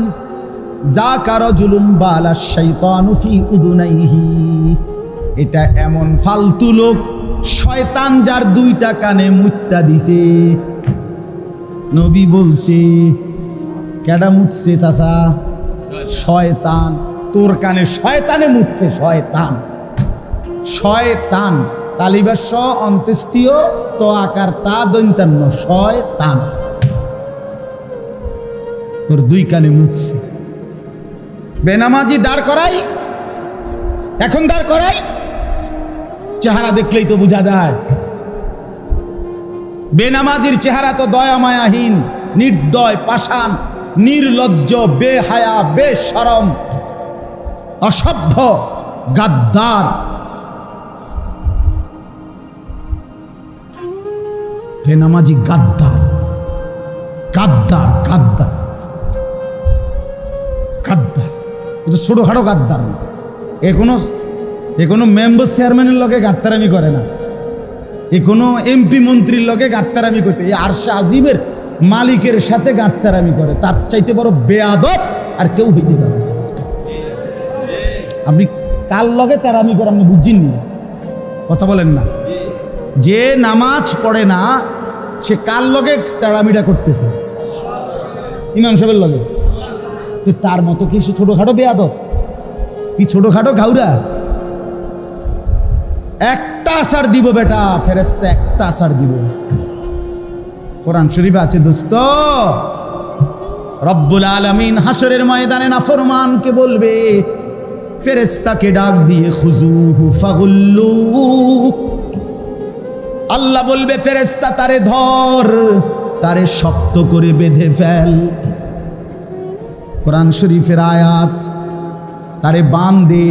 যাকা রাজুলুম বালা শাইতানু ফি উদুনাইহি, এটা এমন ফালতু লোক শয়তান যার দুইটা কানে মুত্তা দিছে। নবী বলছে কেডা মুতছে চাচা? শয়তান। তোর কানে শয়তানে মুতছে, শয়তান। শয়তান তালিবাস অন্ত্যেষ্টিয় তো আকার তা দৈন্তান্ন, শয়তান তোর দুই কানে মুতছে। বেনামাজি দাঁড় করাই, এখন দাঁড় করাই, চেহারা দেখলেই তো বোঝা যায়। বেনামাজির চেহারা তো দয়া মায়াহীন, নির্দয়, পাষাণ, নির্লজ্জ, বেহায়া, বেশরম, অসভ্য, গাদ্দার। বেনামাজি গাদ্দার, গাদ্দার, গাদ্দার, গাদ্দার। এটা ছোটখাটো গাদ্দার না। এ কোনো মেম্বার চেয়ারম্যানের লগে গাদ্দারামি করে না, এ কোনো এমপি মন্ত্রীর লগে গাদ্দারামি করতে, এই আরশে আজিমের মালিকের সাথে গাদ্দারামি করে। তার চাইতে বড় বেয়াদব আর কেউ হইতে পারে না। আপনি কার লগে তারামি করে আপনি বুঝিনি, কথা বলেন না। যে নামাজ পড়ে না সে কার লগে তারামিটা করতেছে? ইমাম সাহেবের লগে। তো তার মতো কি সে ছোটখাটো বেয়াদব? কি ছোটখাটো ঘাউরা? একটা আসার দিব বেটা, ফেরেশতা একটা আসার দিব। কোরআন শরীফে আছে দোস্ত, রব্বুল আলামিন হাসরের ময়দানে নাফরমানকে বলবে, ফেরেশতাকে ডাক দিয়ে খুজুহু ফাগুল্লু, আল্লাহ বলবে ফেরেশতা তারে ধর, তারে শক্ত করে বেঁধে ফেল। কোরআন শরীফের আয়াত, তারে বাঁধে।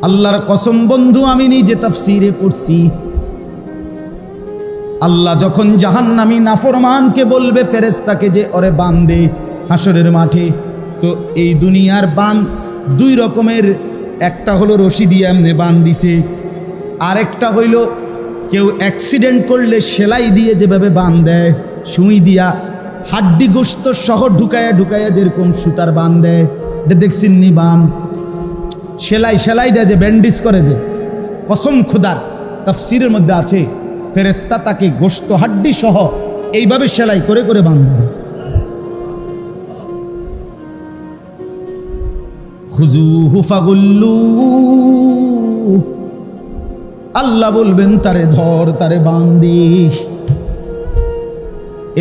আল্লাহর কসম বন্ধু, আমি নিজে তাফসীরে পড়ছি। আল্লাহ যখন জাহান্নামী নাফরমানকে বলবে ফেরেশতাকে যে ওরে বাঁধে হাসরের মাঠে, তো এই দুনিয়ার বাঁধ দুই রকমের। একটা হলো রশি দিয়ে এমনি বাঁধ দিছে, আরেকটা হইল কেউ অ্যাক্সিডেন্ট করলে সেলাই দিয়ে যেভাবে বাঁধ দেয়, সুই দিয়া হাড্ডি গোস্ত সহ ঢুকায়া ঢুকায়া যেরকম সুতার বাঁধ দেয়, এটা দেখছেন নি? বাঁধ সেলাই দেয়, যে ব্যান্ডেজ করে, যে কসম খুদার তাফসীরের মধ্যে আছে ফেরেশতা তাকে গোস্ত হাড্ডি সহ এইভাবে সেলাই করে করে বাঁধবে। খুজুহু ফাগুল্লু, আল্লাহ বলবেন তারে ধর, তারে বাঁধি।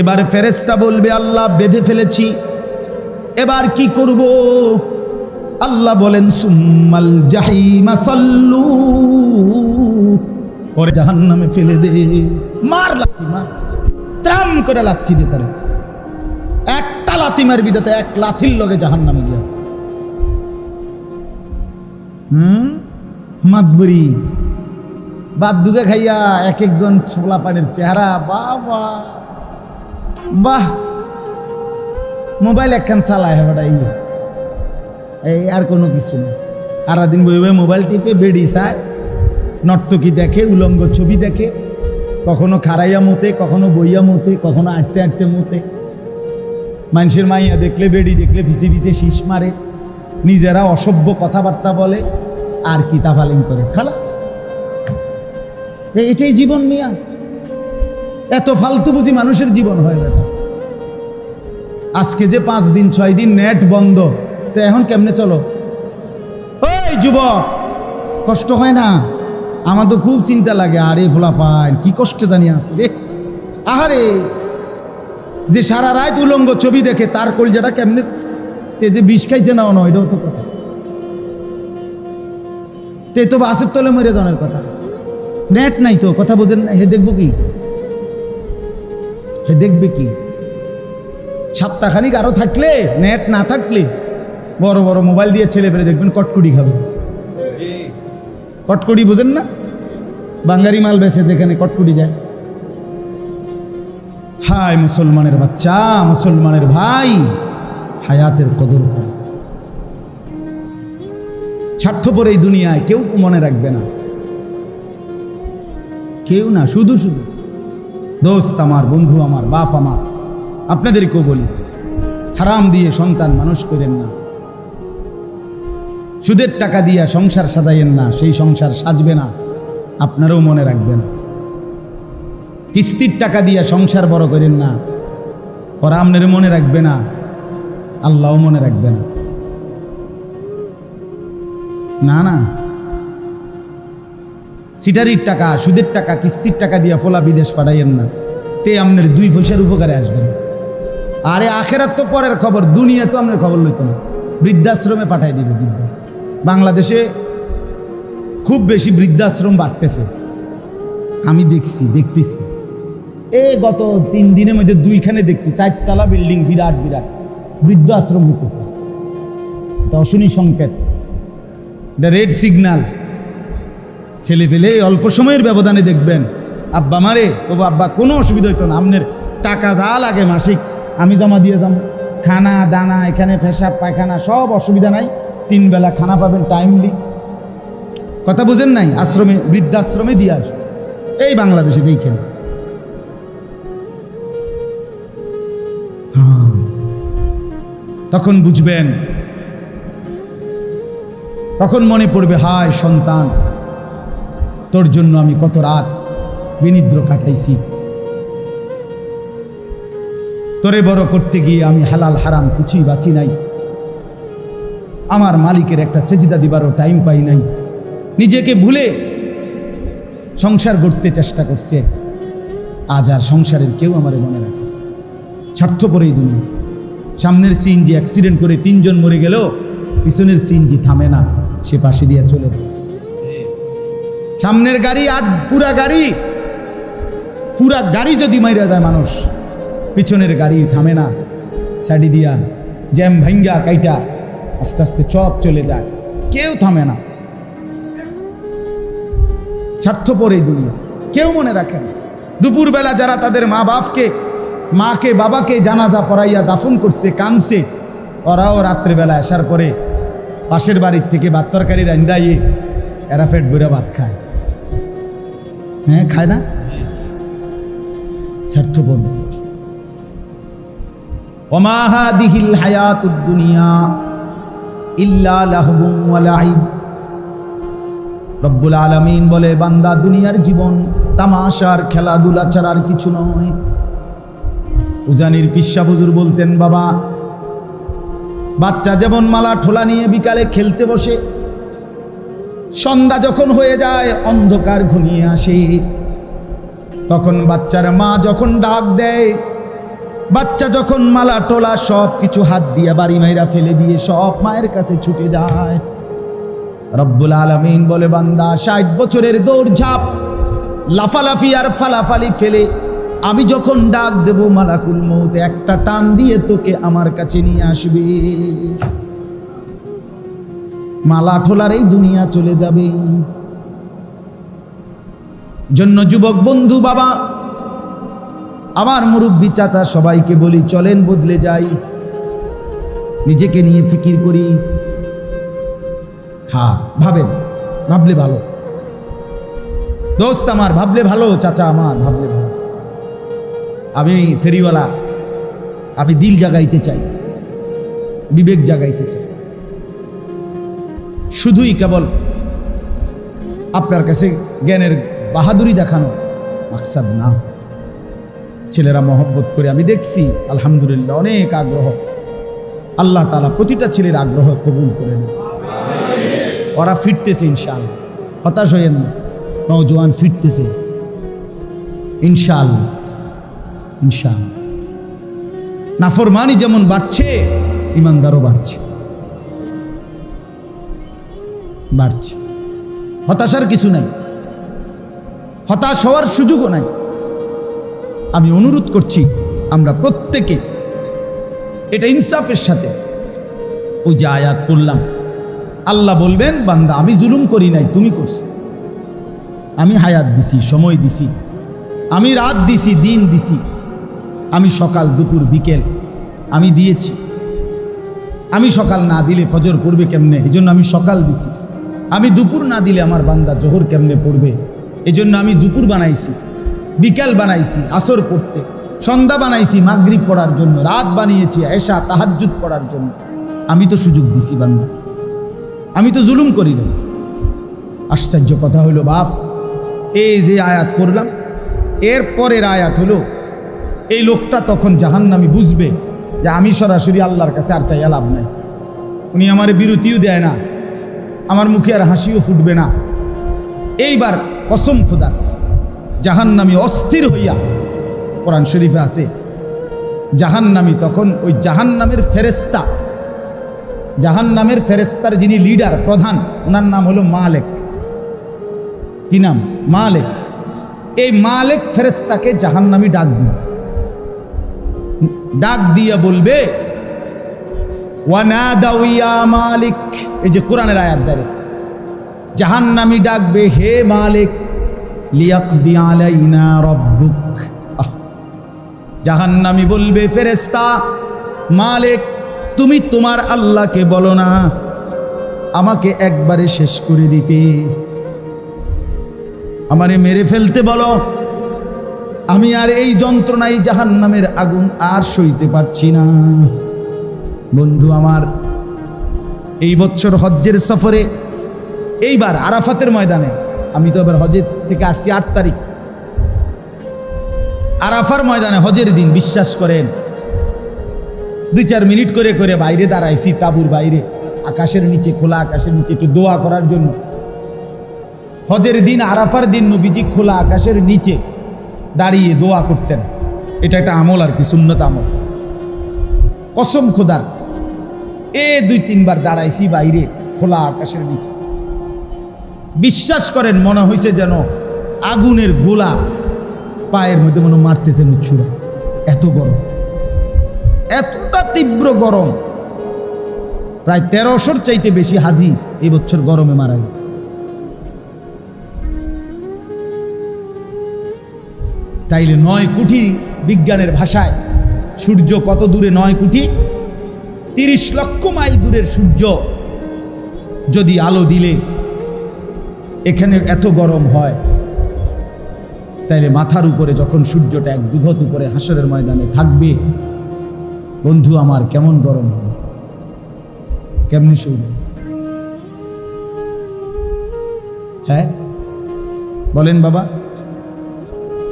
এবার ফেরেশতা বলবে আল্লাহ বেঁধে ফেলেছি, এবার কি করব? আল্লাহ বলেন সুম্মাল জাহিমা সাল্লু, ওরে জাহান্নামে ফেলে দে। মার লাথি, মার, ত্রাম করে লাথি দে তারে। একটা লাথি মারবি যাতে এক লাথির লগে জাহান্নামে গিয়া। মাতবুরি বাদ দুগে খাইয়া এক একজন ছোলা পানির চেহারা, বাবা বাহ, মোবাইল একখান চালায় হেবাটা, এই আর কোনো কিছু না। সারাদিন বইবে মোবাইল টিপে, বেড়ি চায়, নর্তকী দেখে, উলঙ্গ ছবি দেখে, কখনো খাড়াইয়া মতে, কখনো বইয়া মতে, কখনো আটতে আটতে মতে। মানুষের মাইয়া দেখলে, বেড়ি দেখলে ফিসে ফিসে শীষ মারে, নিজেরা অসভ্য কথাবার্তা বলে, আর কি তাফালিং করে, খালাস। এটাই জীবন মিয়া। এত ফালতু বুঝি মানুষের জীবন হয় বেটা। আজকে যে 5 দিন 6 দিন নেট বন্ধ, তো এখন কেমনে চলো? ওই যুবক, কষ্ট হয় না? আমার তো খুব চিন্তা লাগে। আরে ভোলা পান কি কষ্টে জানি আছে রে। আহারে, যে সারা রাত উলঙ্গ ছবি দেখে তার কলজাটা কেমনে যে বিষ খাইছে না, এটাও তো কথা। তে তো বাসের তলে মরে যাওয়ার কথা। নেট নাই তো, কথা বোঝেন না। হে দেখবো কি? হে দেখবে কি? সপ্তাহখানিক আরো থাকলে, নেট না থাকলে বড় বড় মোবাইল দিয়ে ছেলে পেলে দেখবেন কটকুটি খাবে। কটকুটি বোঝেন না? বাঙ্গারি মাল বেছে যেখানে কটকুটি দেয়। হায় মুসলমানের বাচ্চা, মুসলমানের ভাই, হায়াতের কদর করে। স্বার্থপর এই দুনিয়ায় কেউ মনে রাখবে না, কেউ না। শুধু শুধু দোস্ত আমার, বন্ধু আমার, বাপ আমার, আপনাদেরকেও বলি, হারাম দিয়ে সন্তান মানুষ করেন না। সুদের টাকা দিয়া সংসার সাজাইয়েন না, সেই সংসার সাজবে না, আপনারাও মনে রাখবেন। কিস্তির টাকা দিয়া সংসার বড় করেন না, ওরা আপনার মনে রাখবে না, আল্লাহও মনে রাখবে না। না না, সিটারির টাকা, সুদের টাকা, কিস্তির টাকা দিয়া ফোলা বিদেশ পাঠাইয়েন না, তে আপনার 2 পয়সার উপকারে আসবেন। আরে আখেরাত তো পরের খবর, দুনিয়া তো আপনার খবর লইত না, বৃদ্ধাশ্রমে পাঠাই দিবে। বাংলাদেশে খুব বেশি বৃদ্ধাশ্রম বাড়তেছে, আমি দেখতেছি। গত 3 দিনের মধ্যে 2খানে দেখছি, 4 তলা বিল্ডিং, বিরাট বিরাট বৃদ্ধাশ্রম হইতেছে। এটা অশনি সংকেত, এটা রেড সিগন্যাল। ছেলে পেলে অল্প সময়ের ব্যবধানে দেখবেন, আব্বা মারে, ও আব্বা কোনো অসুবিধা হইতো না, আপনার টাকা যা লাগে মাসিক আমি জমা দিয়ে যাবো, খানা দানা, এখানে পেশাব পায়খানা সব অসুবিধা নাই, 3 বেলা খানা পাবেন টাইমলি। কথা বুঝেন নাই? আশ্রমে, বৃদ্ধাশ্রমে দিয়ে আসবে। এই বাংলাদেশে দেখেন, তখন বুঝবেন, তখন মনে পড়বে, হায় সন্তান, তোর জন্য আমি কত রাত বিনিদ্র কাটাইছি, তোরে বড় করতে গিয়ে আমি হালাল হারাম কিছুই বাঁচি নাই, আমার মালিকের একটা সেজদা দিবারও টাইম পাই নাই, নিজেকে ভুলে সংসার গড়তে চেষ্টা করছে। আজ আর সংসারের কেউ আমার মনে রাখে। স্বার্থপর এই দুনিয়া। সামনের সিএনজি অ্যাক্সিডেন্ট করে 3 জন মরে গেল, পিছনের সিএনজি থামে না, সে পাশে দিয়ে চলে যায়। সামনের গাড়ি আর পুরা গাড়ি যদি মাইরা যায় মানুষ, পিছনের গাড়ি থামে না, সাইডি দিয়া জ্যাম ভাঙ্গা কাইটা আস্তে আস্তে চপ চলে যায়, কেউ থামে না। স্বার্থপর এই দুনিয়া, কেউ মনে রাখে না। দুপুরবেলা যারা তাদের মাকে বাবাকে জানাজা পড়াইয়া দাফন করছে, কানছে, ওরাও রাত্রেবেলা আসার পরে পাশের বাড়ির থেকে ভাত তরকারি রান্দাইয়ে এরা পেট ভরে ভাত খায়। হ্যাঁ, খায় না? স্বার্থপর। ওমা হাদিহিল হায়াতুদ দুনিয়া ইল্লা লাহবুন ওয়া লাইব। রব্বুল আলামিন বলে, বান্দা, দুনিয়ার জীবন তামাশার খেলাধুলা ছাড়া আর কিছু নয়। উজানির পিসা হুজুর বলতেন, বাবা, বাচ্চা যেমন মালা ঠোলা নিয়ে বিকালে খেলতে বসে, সন্ধ্যা যখন হয়ে যায়, অন্ধকার ঘনিয়ে আসে, তখন বাচ্চার মা যখন ডাক দেয়, বাচ্চা যখন মালা টোলা সব কিছু হাত দিয়ে বাড়ি মাইরা ফেলে দিয়ে সব মায়ের কাছে ছুটে যায়। রব্বুল আলামিন বলে, বান্দা, 60 বছরের দৌড়ঝাঁপ, লাফালাফি আর ফালাফালি ফেলে আমি যখন ডাক দেব, মালাকুল মউত একটা টান দিয়ে তোকে আমার কাছে নিয়ে আসবে। মালা ঠোলার এই দুনিয়া চলে যাবে। জন্য যুবক বন্ধু, বাবা, আমার মুরব্বী চাচা, সবাইকে বলি, চলেন বদলে যাই, নিজেকে নিয়ে ফিকির করি। হ্যাঁ, ভাবলে ভালো দোস্ত আমার, ভাবলে ভালো চাচা আমার, ভাবলে ভালো। আমি ফেরিওয়ালা, আমি দিল জাগাইতে চাই, বিবেক জাগাইতে চাই। শুধুই কেবল আপনার কাছে জ্ঞানের বাহাদুরি দেখানো মাকসাদ না। ছেলেরা মহব্বত করে, আমি দেখছি আলহামদুলিল্লাহ অনেক আগ্রহ। আল্লাহ তাআলা প্রতিটা ছেলের আগ্রহ কবুল করে নেন। ওরা ফিরতেছে ইনশাআল্লাহ, হতাশ হইয়েন না, নওজোয়ান ফিরতেছে ইনশাআল্লাহ। ইনশাআল্লাহ নাফরমানি যেমন বাড়ছে, ইমানদারও বাড়ছে। হতাশার কিছু নাই, হতাশ হওয়ার সুযোগও নাই। আমি অনুরোধ করছি, আমরা প্রত্যেকে এটা ইনসাফের সাথে, ওই যে আয়াত পড়লাম, আল্লাহ বলবেন, বান্দা, আমি জুলুম করি নাই, তুমি করছো। আমি হায়াত দিছি, সময় দিছি, আমি রাত দিছি, দিন দিছি, আমি সকাল দুপুর বিকেল আমি দিয়েছি। আমি সকাল না দিলে ফজর পড়বে কেমনে, এই জন্য আমি সকাল দিছি। আমি দুপুর না দিলে আমার বান্দা জোহর কেমনে পড়বে, এই জন্য আমি দুপুর বানাইছি, বিকাল বানাইছি আসর পড়তে, সন্ধ্যা বানাইছি মাগরিব পড়ার জন্য, রাত বানিয়েছি এশা তাহাজ্জুদ পড়ার জন্য। আমি তো সুযোগ দিছি বান্দা, আমি তো জুলুম করি না। আশ্চর্য কথা হইল বাপ, এই যে আয়াত পড়লাম এর পরের আয়াত হলো এই লোকটা তখন জাহান্নামী বুঝবে যে আমি সরাসরি আল্লাহর কাছে আর চাইয়া লাভ নাই, উনি আমার বিরতিও দেয় না, আমার মুখে আর হাসিও ফুটবে না। এইবার কসম খোদার জাহান্নামী অস্থির হইয়া, কোরআন শরীফে আছে জাহান্নামী তখন ওই জাহান্নামের ফেরেশতা, জাহান্নামের ফেরেশতার যিনি লিডার প্রধান, ওনার নাম হলো মালেক। কি নাম? মালেক। এই মালেক ফেরেশতাকে জাহান্নামী ডাক দিবে, ডাক দিয়া বলবে ওয়ানাদাউ ইয়া মালিক। এই যে কোরআনের আয়াত দ্বারা জাহান্নামী ডাকবে, হে মালিক, লিয়াকদি আলাইনা রাব্বুক। জাহান্নামী বলবে ফেরেশতা মালিক তুমি তোমার আল্লাহকে বলো না আমাকে একবারে শেষ করে দিতে, আমারে মেরে ফেলতে বলো, আমি আর এই যন্ত্রণায় জাহান্নামের আগুন আর সইতে পারছি না। বন্ধু আমার, এই বছর হজ্জের সফরে এইবার আরাফাতের ময়দানে, আমি তো এবার হজের থেকে আসছি 8 তারিখ, আরাফার ময়দানে হজের দিন বিশ্বাস করেন 2-4 মিনিট করে করে বাইরে দাঁড়াইছি, তাঁবুর বাইরে আকাশের নিচে, খোলা আকাশের নিচে একটু দোয়া করার জন্য। হজের দিন আরাফার দিন নবীজি খোলা আকাশের নিচে দাঁড়িয়ে দোয়া করতেন, এটা একটা আমল আর কি, সুন্নত আমল। কসম খোদার 2-3 বার দাঁড়াইছি বাইরে খোলা আকাশের নিচে, বিশ্বাস করেন মনে হয়েছে যেন আগুনের গোলা পায়ের মধ্যে মনে মারতেছে মুছুরা, এত গরম, এতটা তীব্র গরম। প্রায় 1300-র চাইতে বেশি হাজি এই বছর গরমে মারা গেছে। তাইলে 9 কোটি বিজ্ঞানের ভাষায় সূর্য কত দূরে? 9 কোটি 30 লক্ষ মাইল দূরের সূর্য যদি আলো দিলে এখানে এত গরম হয়, তাইলে মাথার উপরে যখন সূর্যটা 1 বিঘত উপরে হাসরের ময়দানে থাকবে, বন্ধু আমার কেমন গরম হবে, কেমনি সইবে? হ্যাঁ বলেন বাবা,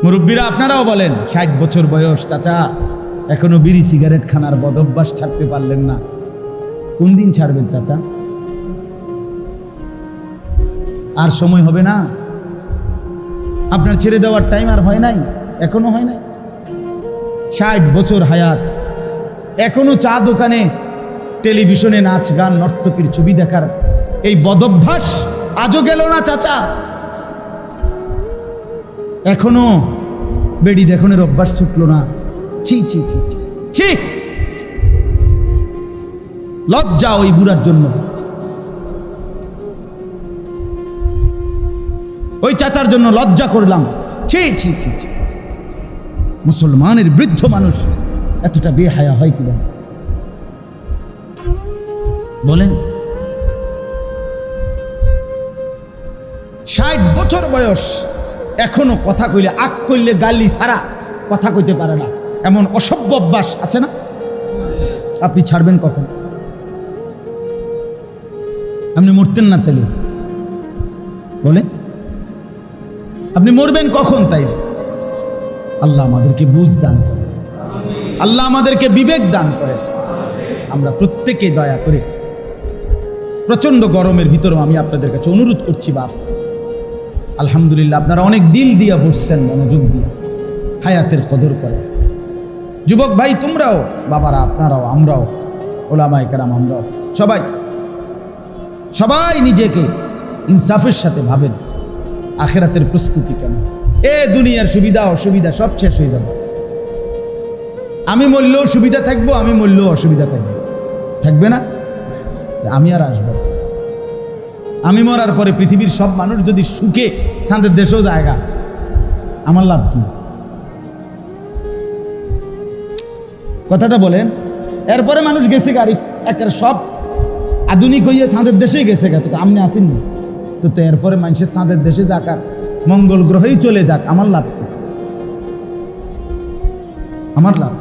মুরব্বীরা আপনারাও বলেন। 60 বছর বয়স চাচা, এখনো বিড়ি সিগারেট খানার বদভ্যাস ছাড়তে পারলেন না, কোন দিন ছাড়বেন চাচা? আর সময় হবে না, আপনার ছেড়ে দেওয়ার টাইম আর হয় নাই, এখনো হয় নাই। 60 বছর হায়াত, এখনো চা দোকানে টেলিভিশনে নাচ গান নর্তকীর ছবি দেখার এই বদভ্যাস আজও গেল না চাচা। এখনো বেড়ি দেখনের অভ্যাস ছুটলো না। ছি ছি ছি ছি ছি, লজ্জা ওই বুড়ার জন্য, ওই চাচার জন্য লজ্জা করলাম। ছি ছি ছি ছি, মুসলমানের বৃদ্ধ মানুষ এতটা বেহায়া হয় কি বলেন? 60 বছর বয়স, এখনো কথা কইলে, আক করলে গালি ছাড়া কথা কইতে পারে না, এমন অসভ্য অভ্যাস আছে না? আপনি ছাড়বেন কখন? আপনি মরতেন না তাইলে বলে, আপনি মরবেন কখন? তাই আল্লাহ আমাদেরকে বুঝ দান করে, আল্লাহ আমাদেরকে বিবেক দান করে। আমরা প্রত্যেকে দয়া করে, প্রচন্ড গরমের ভিতরেও আমি আপনাদের কাছে অনুরোধ করছি বাপ, আলহামদুলিল্লাহ আপনারা অনেক দিল দিয়া বসছেন, মনোযোগ দিয়া হায়াতের কদর করে। যুবক ভাই তোমরাও, বাবারা আপনারাও, আমরাও, ওলামায়ে কেরাম আমরাও, সবাই সবাই নিজেকে ইনসাফের সাথে ভাবেন আখিরাতের প্রস্তুতি কেমন। দুনিয়ার সুবিধা অসুবিধা সব শেষ হয়ে যাবে। আমি মরলেও সুবিধা থাকবো, আমি মরলেও অসুবিধা থাকবে, থাকবে না? আমি আর আসবো, আমি মরার পরে পৃথিবীর সব মানুষ যদি সুখে চাঁদের দেশেও জায়গা, আমার লাভ কি? কথাটা বলেন। এরপরে মানুষ গেছে গাড়ি একের সব আধুনিক হইয়া চাঁদের দেশেই গেছে গা, তো আপনি আসেন না তো এরপরে মানুষের চাঁদের দেশে যাক আর মঙ্গল গ্রহেই চলে যাক, আমার লাভ কি? আমার লাভ